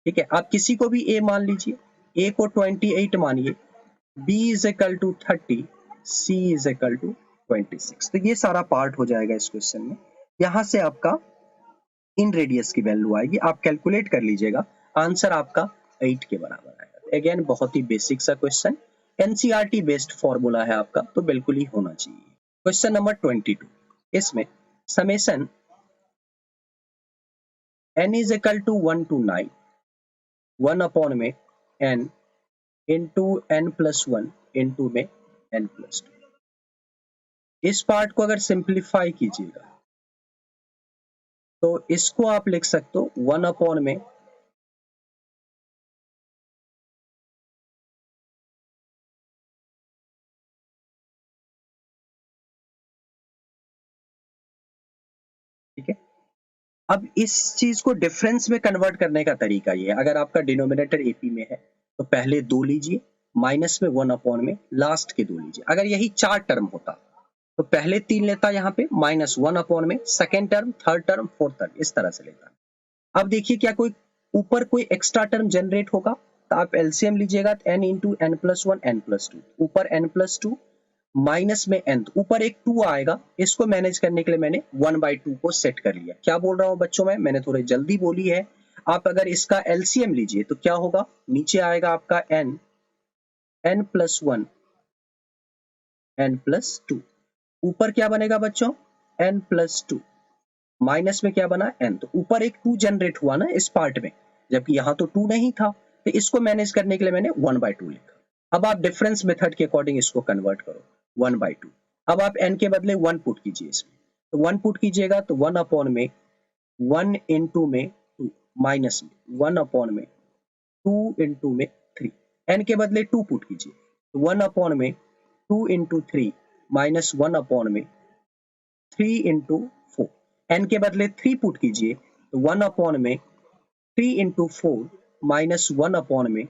ठीक है, आप किसी को भी a मान लीजिए, a को 28 मानिए, b is equal to 30, c is equal to 26। तो ये सारा पार्ट हो जाएगा इस क्वेश्चन में। यहां से आपका इन रेडियस की वैल्यू आएगी, आप कैलकुलेट कर लीजिएगा, आंसर आपका 8 के बराबर आएगा। अगेन बहुत ही बेसिक सा क्वेश्चन, एनसीईआरटी बेस्ड फॉर्मूला है आपका, तो बिल्कुल ही होना चाहिए। क्वेश्चन नंबर 22, इसमें summation n is equal to 1 to 9, 1 upon में n इंटू n+1 इंटू में n+2। इस पार्ट को अगर सिंप्लीफाई कीजिएगा तो इसको आप लिख सकते हो 1 अपॉन में ठीक है। अब इस चीज को डिफरेंस में कन्वर्ट करने का तरीका ये है, अगर आपका डिनोमिनेटर एपी में है तो पहले 2 लीजिए, माइनस में 1 अपॉन में लास्ट के 2 लीजिए। अगर यही 4 टर्म होता तो पहले 3 लेता यहाँ पे, -1 अपॉन में second term, third term, fourth term, इस तरह से लेता। अब देखिए क्या कोई ऊपर कोई एक्स्ट्रा टर्म जनरेट होगा, तो आप एलसीएम लीजिएगा, n इंटू n+1 n+2, ऊपर n+2 माइनस में n, तो ऊपर एक 2 आएगा। इसको मैनेज करने के लिए मैंने 1/2 को सेट कर लिया। क्या बोल रहा हूँ बच्चों मैंने थोड़ी जल्दी बोली है। आप अगर इसका एलसीएम लीजिए तो क्या होगा, नीचे आएगा आपका n+1 n+2, ऊपर क्या बनेगा बच्चों, n+2, माइनस में क्या बना, n। तो ऊपर एक 2 जनरेट हुआ ना इस पार्ट में, जबकि यहाँ तो 2 नहीं था, तो इसको मैनेज करने के लिए मैंने 1/2 लिखा। अब आप डिफरेंस मेथड के अकॉर्डिंग इसको कन्वर्ट करो, 1/2। अब आप n के बदले 1 पुट कीजिए इसमें, तो 1 पुट कीजिएगा तो 1 अपॉन में 1 इंटू में 2, माइनस में 1 अपॉन में 2 इंटू में 3, n के बदले 2 पुट कीजिए, तो 1 अपॉन में 2 इंटू 3 माइनस 1 अपॉन में 3 इंटू 4, n के बदले 3 पुट कीजिए, तो 1 अपॉन में 3 इंटू 4 माइनस 1 अपॉन में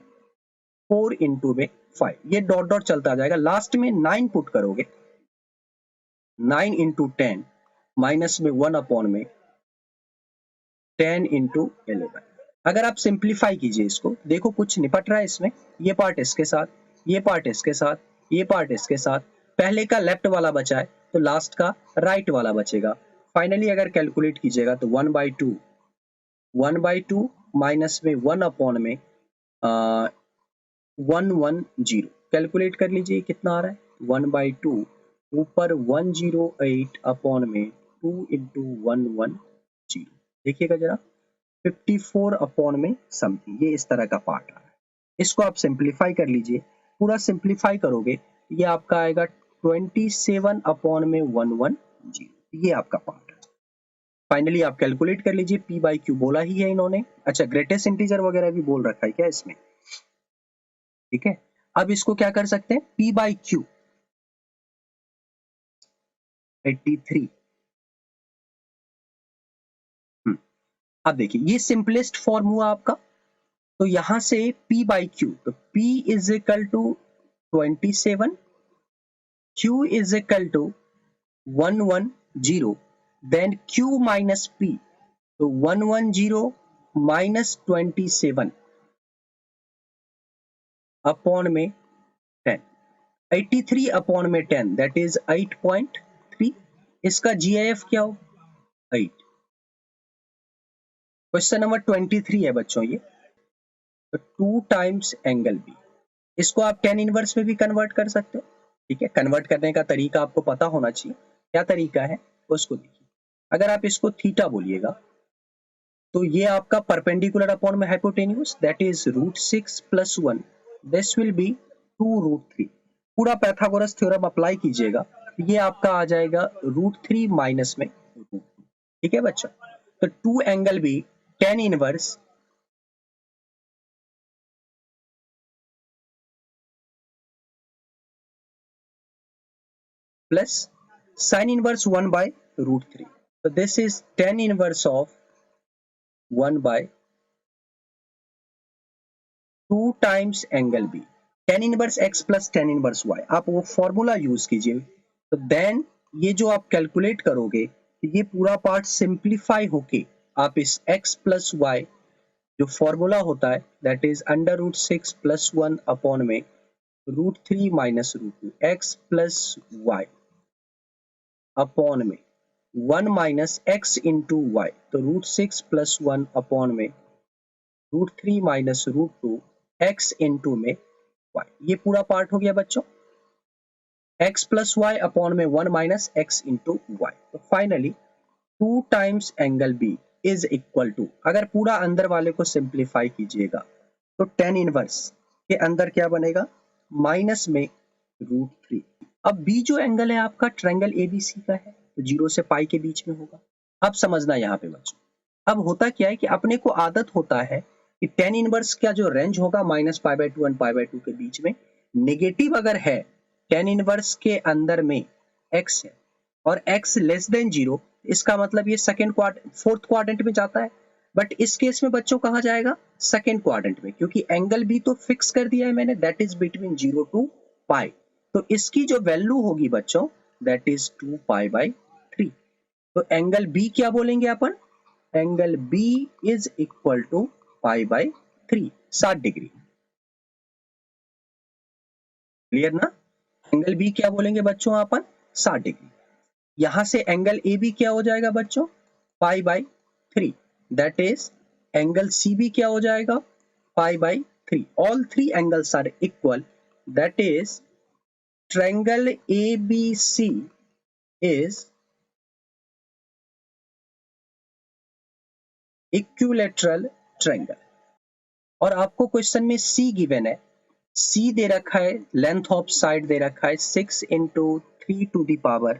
4 इंटू में 5, ये डॉट डॉट चलता जाएगा। लास्ट में 9 पुट करोगे, 9 इंटू 10 माइनस में 1 अपॉन में 10 इंटू 11। अगर आप सिंप्लीफाई कीजिए इसको, देखो कुछ निपट रहा है इसमें, ये पार्ट इसके साथ, ये पार्ट इसके साथ, ये पार्ट इसके साथ, पहले का लेफ्ट वाला बचा है तो लास्ट का राइट वाला बचेगा। फाइनली अगर कैलकुलेट कीजिएगा तो 1/2 माइनस में 1 अपॉन में 110, कैलकुलेट कर लीजिए कितना आ रहा है, 1/2 ऊपर 108 अपॉन में 2 इंटू 110, देखिएगा जरा 54 अपॉन में समथिंग, ये इस तरह का पार्ट आ रहा है। इसको आप सिंप्लीफाई कर लीजिए, पूरा सिंप्लीफाई करोगे ये आपका आएगा 27 अपॉन में 110, ये आपका पार्ट है। फाइनली आप कैलकुलेट कर लीजिए, p बाई क्यू बोला ही है इन्होंने। अच्छा, ग्रेटेस्ट इंटीजर वगैरह भी बोल रखा है क्या इसमें? ठीक है, अब इसको क्या कर सकते हैं, p बाई क्यू 83। अब देखिए ये सिंपलेस्ट फॉर्म हुआ आपका, तो यहां से p बाई क्यू, तो p is equal to 27, q is equal to 110, then q minus p, तो 110 माइनस 27 अपॉन में 10, 83 अपॉन में 10, दैट इज 8.3। इसका GIF क्या हो, 8। क्वेश्चन नंबर 23 है बच्चों ये, तो 2 टाइम्स एंगल बी, इसको आप टेन इनवर्स में भी कन्वर्ट कर सकते हो। ठीक है, कन्वर्ट करने का तरीका आपको पता होना चाहिए, क्या तरीका है उसको देखिए। अगर आप इसको थीटा बोलिएगा, तो ये आपका परपेंडिकुलर अपॉन में hypotenuse, that is √6 plus 1, this will be 2√3। पूरा पैथागोरस थ्योरम अप्लाई कीजिएगा, ये आपका आ जाएगा √3 माइनस में √2। ठीक है बच्चों, तो 2 angle b tan inverse plus sin inverse 1 by √3. So this is tan inverse of 1 by 2 times angle B. tan inverse x plus tan inverse y, आप वो फॉर्मूला यूज कीजिए, तो देन ये जो आप कैलकुलेट करोगे, ये पूरा पार्ट सिंप्लीफाई होके आप इस x प्लस y जो फॉर्मूला होता है, दैट इज √6 प्लस 1 अपॉन में √3 minus √2, x plus y upon में 1 माइनस एक्स इंटू वाई, तो √6 प्लस 1 अपॉन में √3 माइनस √2 एक्स इंटू में वाई। ये पूरा पार्ट हो गया बच्चों, एक्स प्लस वाई अपॉन में 1 माइनस एक्स इंटू वाई। तो finally 2 times angle B is equal to, अगर पूरा अंदर वाले को सिंप्लीफाई कीजिएगा तो टेन इनवर्स के अंदर क्या बनेगा, माइनस में √3। अब बी जो एंगल है आपका ट्रायंगल एबीसी का है, तो 0 से पाई के बीच में होगा। अब समझना यहाँ पे बच्चों, अब होता क्या है कि अपने को आदत होता है कि टेन इनवर्स का जो रेंज होगा -π/2 एंड π/2 के बीच में, नेगेटिव अगर है टेन इनवर्स के अंदर में x है और x लेस देन 0, इसका मतलब ये सेकंड क्वाड्रेंट, फोर्थ क्वाड्रेंट में जाता है। बट इस केस में बच्चों कहाँ जाएगा, सेकंड क्वाड्रेंट में, क्योंकि एंगल भी तो फिक्स कर दिया है मैंने, दैट इज बिटवीन 0 टू पाई। तो इसकी जो वैल्यू होगी बच्चों, दैट इज 2π/3। तो एंगल बी क्या बोलेंगे अपन, angle B is equal to π/3, 60 degree. Clear ना, एंगल बी क्या बोलेंगे बच्चों अपन, 60 डिग्री। यहां से एंगल ए बी क्या हो जाएगा बच्चों, π/3, that is angle C B क्या हो जाएगा, π/3। All three angles are equal, that is triangle ABC is equilateral triangle. और आपको क्वेश्चन में C गिवन है, C दे रखा है, लेंथ ऑफ साइड दे रखा है 6 into 3 to the power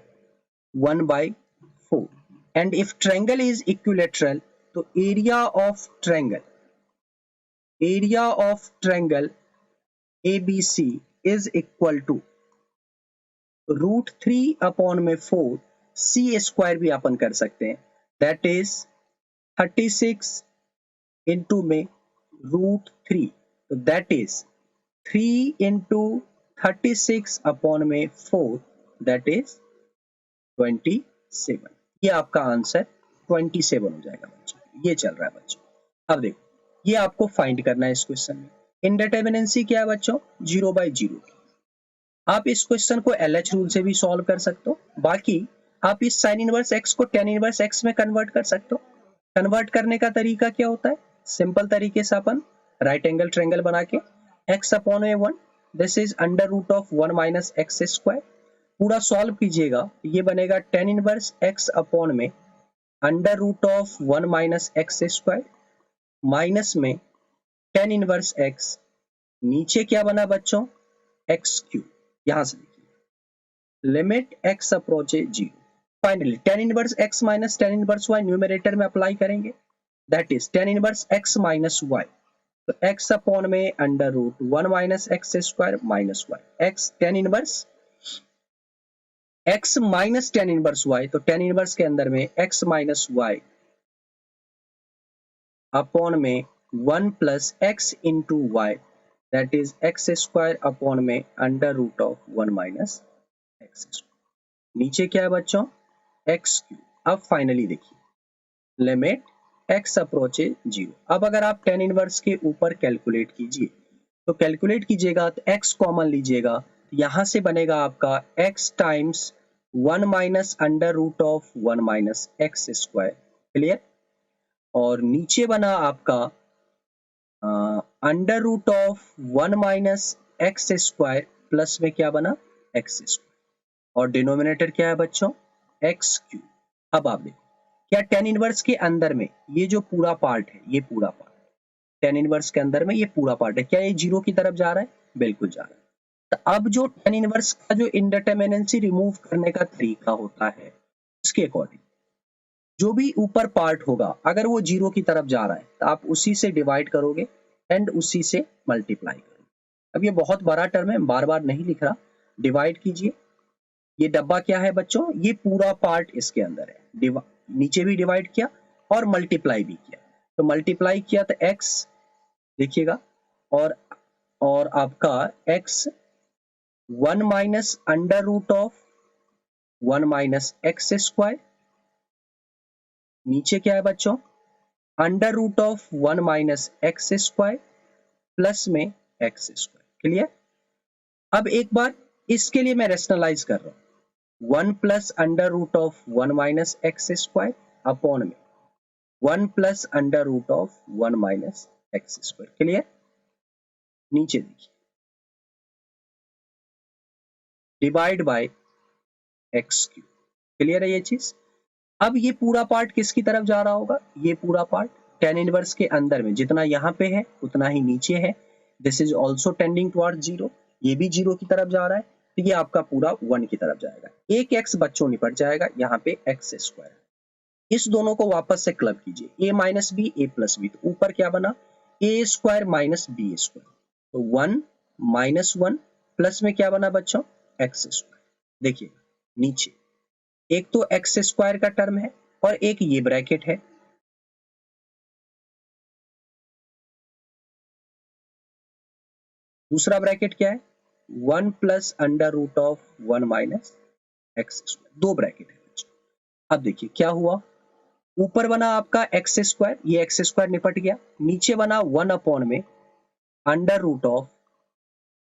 1/4, and if triangle is equilateral, तो area of triangle ABC is equal to √3 upon में 4, C स्क्वायर भी अपन कर सकते हैं, दैट इज 36 इंटू में √3, तो दैट इज 3 इंटू 36 अपॉन में 4, दैट इज 27। ये आपका आंसर 27 हो जाएगा बच्चों, ये चल रहा है बच्चों। अब देखो, ये आपको फाइंड करना है इस क्वेश्चन में। इंडिटरमिनेंसी क्या है बच्चों, 0/0। आप इस क्वेश्चन को LH रूल से भी सॉल्व कर सकते हो, बाकी आप इस साइन इनवर्स x को tan इनवर्स x में कन्वर्ट कर सकते हो। कन्वर्ट करने का तरीका क्या होता है, सिंपल तरीके से अपन राइट एंगल ट्रायंगल बना के x अपॉन में 1, this is √1 minus x square, पूरा सॉल्व कीजिएगा, ये बनेगा tan इनवर्स x अपॉन में √1 माइनस एक्स स्क्वायर माइनस में tan इनवर्स x, नीचे क्या बना बच्चों, x क्यूब। यहां से देखिए, limit x approaches 0, finally tan inverse x minus tan inverse y numerator में अप्लाई करेंगे, that is tan inverse x minus y, तो x अपॉन में under root 1 minus x square minus y, x tan inverse x minus tan inverse y, तो tan inverse के अंदर में x minus y upon में 1 plus x into y, that is x square upon में under root of 1 minus x square. नीचे क्या है बच्चों, एक्स क्यूब। अब फाइनली देखिए लिमिट x अप्रोचेज 0। अब अगर आप tan इनवर्स के ऊपर कैलकुलेट कीजिए, तो कैलकुलेट कीजिएगा तो x कॉमन लीजिएगा, यहां से बनेगा आपका x times 1 minus under root of 1 minus x square, clear. और नीचे बना आपका under root of 1 minus x square plus में क्या बना एक्स स्क्वायर, और डिनोमिनेटर क्या है बच्चों एक्स क्यूब। अब आप देखो क्या tan इनवर्स के अंदर में ये जो पूरा पार्ट है, ये पूरा पार्ट tan इनवर्स के अंदर में ये पूरा पार्ट है, क्या ये जीरो की तरफ जा रहा है, बिल्कुल जा रहा है। तो अब जो tan इनवर्स का जो इंडिटरमिनेंसी रिमूव करने का तरीका होता है, इसके अकॉर्डिंग जो भी ऊपर पार्ट होगा अगर वो जीरो की तरफ जा रहा है तो आप उसी से डिवाइड करोगे एंड उसी से मल्टीप्लाई करोगे। अब ये बहुत बड़ा टर्म है, बार बार नहीं लिख रहा, डिवाइड कीजिए। ये डब्बा क्या है बच्चों, ये पूरा पार्ट इसके अंदर है, नीचे भी डिवाइड किया और मल्टीप्लाई भी किया, तो मल्टीप्लाई किया तो x देखिएगा, और आपका x 1 minus under root of 1 minus x square, नीचे क्या है बच्चों under root of 1 minus x square plus में एक्स स्क्वायर, क्लियर। अब एक बार इसके लिए मैं रेशनलाइज कर रहा हूं, 1 plus under root of 1 minus x square upon में 1 plus under root of 1 minus x square, clear. नीचे देखिए divide by x cube, clear है ये चीज। अब ये पूरा पार्ट किसकी तरफ जा रहा होगा, ये पूरा पार्ट tan इनवर्स के अंदर में जितना यहाँ पे है उतना ही नीचे है, this is also tending towards zero, ये भी जीरो की तरफ जा रहा है, तो ये आपका पूरा 1 की तरफ जाएगा। एक x बच्चों निपट जाएगा, यहाँ पे एक्स स्क्वायर, इस दोनों को वापस से क्लब कीजिए, a minus b a plus b, तो ऊपर क्या बना a square minus b square, तो 1 माइनस 1 प्लस में क्या बना बच्चों एक्स स्क्वायर। देखिए नीचे एक तो एक्स स्क्वायर का टर्म है और एक ये ब्रैकेट है, दूसरा ब्रैकेट क्या है 1 plus under root of 1 minus x square, दो ब्रैकेट है। अब देखिए क्या हुआ, ऊपर बना आपका एक्स स्क्वायर, ये एक्स स्क्वायर निपट गया, नीचे बना 1 अपॉन में under root of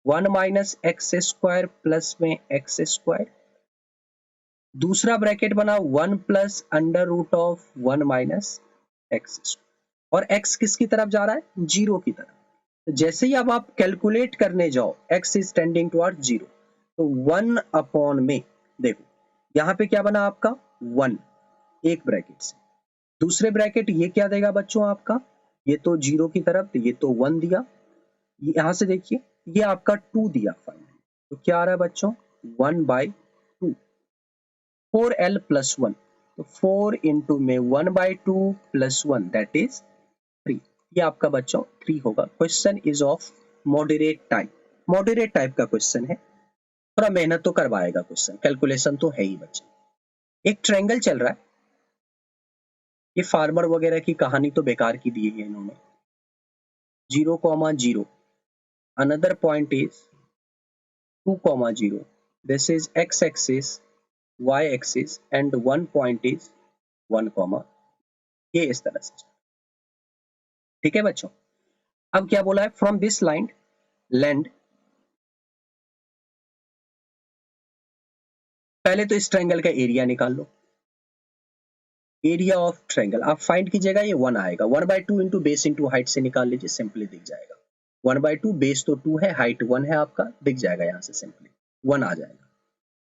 1 minus x square plus में एक्स स्क्वायर, दूसरा ब्रैकेट बना 1 plus under root of 1 minus x square, और x किसकी तरफ जा रहा है जीरो की तरफ। तो जैसे ही अब आप कैलकुलेट करने जाओ x is tending toward zero, तो 1 अपॉन में देखो यहाँ पे क्या बना आपका 1 एक ब्रैकेट से, दूसरे ब्रैकेट ये क्या देगा बच्चों आपका, ये तो जीरो की तरफ, तो ये तो 1 दिया, यहां से देखिए ये आपका 2 दिया फाइनली, तो क्या आ रहा है बच्चों 1 बाई 2, 4l प्लस 1, तो 4 इंटू में 1 बाई 2 प्लस 1 दैट इज 3, ये आपका बच्चों 3 होगा। Question is of moderate type, moderate type का क्वेश्चन है, थोड़ा मेहनत तो करवाएगा क्वेश्चन, कैलकुलेशन तो है ही बच्चे। एक ट्रायंगल चल रहा है, ये फार्मर वगैरह की कहानी तो बेकार की दी है इन्होंने, 0,0, another point is 2,0, this is x axis y axis and one point is 1, ये इस तरह से, ठीक है बच्चों। अब क्या बोला है, फ्रॉम दिस लाइन लैंड, पहले तो इस ट्रायंगल का एरिया निकाल लो, एरिया ऑफ ट्रायंगल आप फाइंड कीजिएगा, ये 1 आएगा, 1/2 इंटू बेस इंटू हाइट से निकाल लीजिए, सिंपली दिख जाएगा, 1/2 बेस तो 2 है, हाइट 1 है आपका, दिख जाएगा यहाँ से सिंपली 1 आ जाएगा।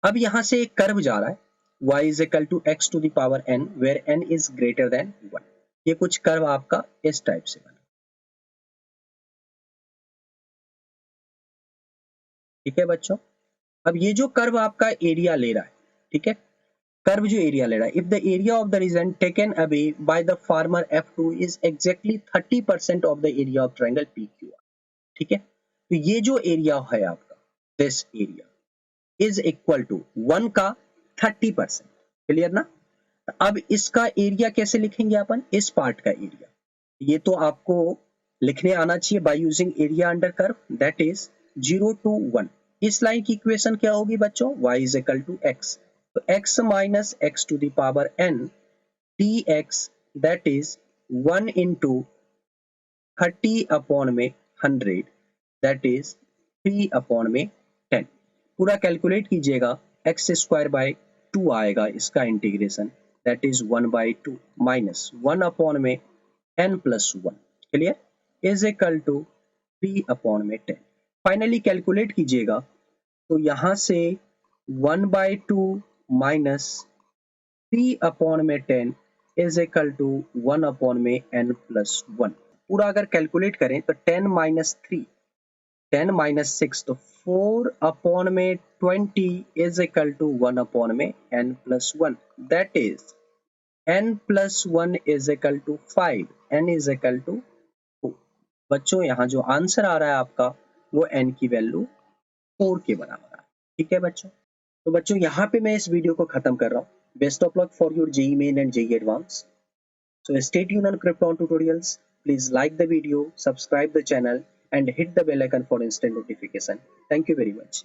अब यहाँ से एक कर्व जा रहा है y is equal to x to the power n where n is greater than 1, ये कुछ कर्व आपका इस टाइप से बना, ठीक है बच्चों। अब ये जो कर्व आपका एरिया ले रहा है, ठीक है, कर्व जो एरिया ले रहा है, if the area of the region taken away by the farmer F2 is exactly 30% of the area of triangle PQR। ठीक है, तो ये जो एरिया है आपका, this area is equal to 1 का 30%। क्लियर ना? अब इसका एरिया कैसे लिखेंगे अपन, इस पार्ट का एरिया, ये तो आपको लिखने आना चाहिए by using area under curve, that is 0 to 1। इस लाइन की इक्वेशन क्या होगी बच्चों, y is equal to x, तो x minus x to the power n dx, that is 1 into 30 upon में 100, दैट इज 3 अपॉन में 10। पूरा कैलकुलेट कीजिएगा, एक्स स्क्वायर बाय 2 आएगा इसका integration, that is 1 by 2 minus 1 upon में n plus 1, clear, is equal to 3 upon में 10। Finally calculate कीजिएगा, तो यहां से 1 बाय 2 माइनस 3 अपॉन में 10 इज इक्वल टू 1 अपॉन में n प्लस 1। पूरा अगर कैलकुलेट करें तो 10 माइनस 3, 10 माइनस 6, तो 4 अपॉन में 20 इज इक्वल टू 1 अपॉन में n plus 1, that is n plus 1 is equal to 5, n is equal to 4। बच्चों यहाँ जो आंसर आ रहा है आपका, वो n की वैल्यू 4 के बराबर है। ठीक है बच्चों, तो बच्चों यहाँ पे मैं इस वीडियो को खत्म कर रहा हूँ। Best of luck for your JEE main and JEE advance. So stay tuned on Krypton tutorials. Please like the video, subscribe the channel and hit the bell icon for instant notification. Thank you very much.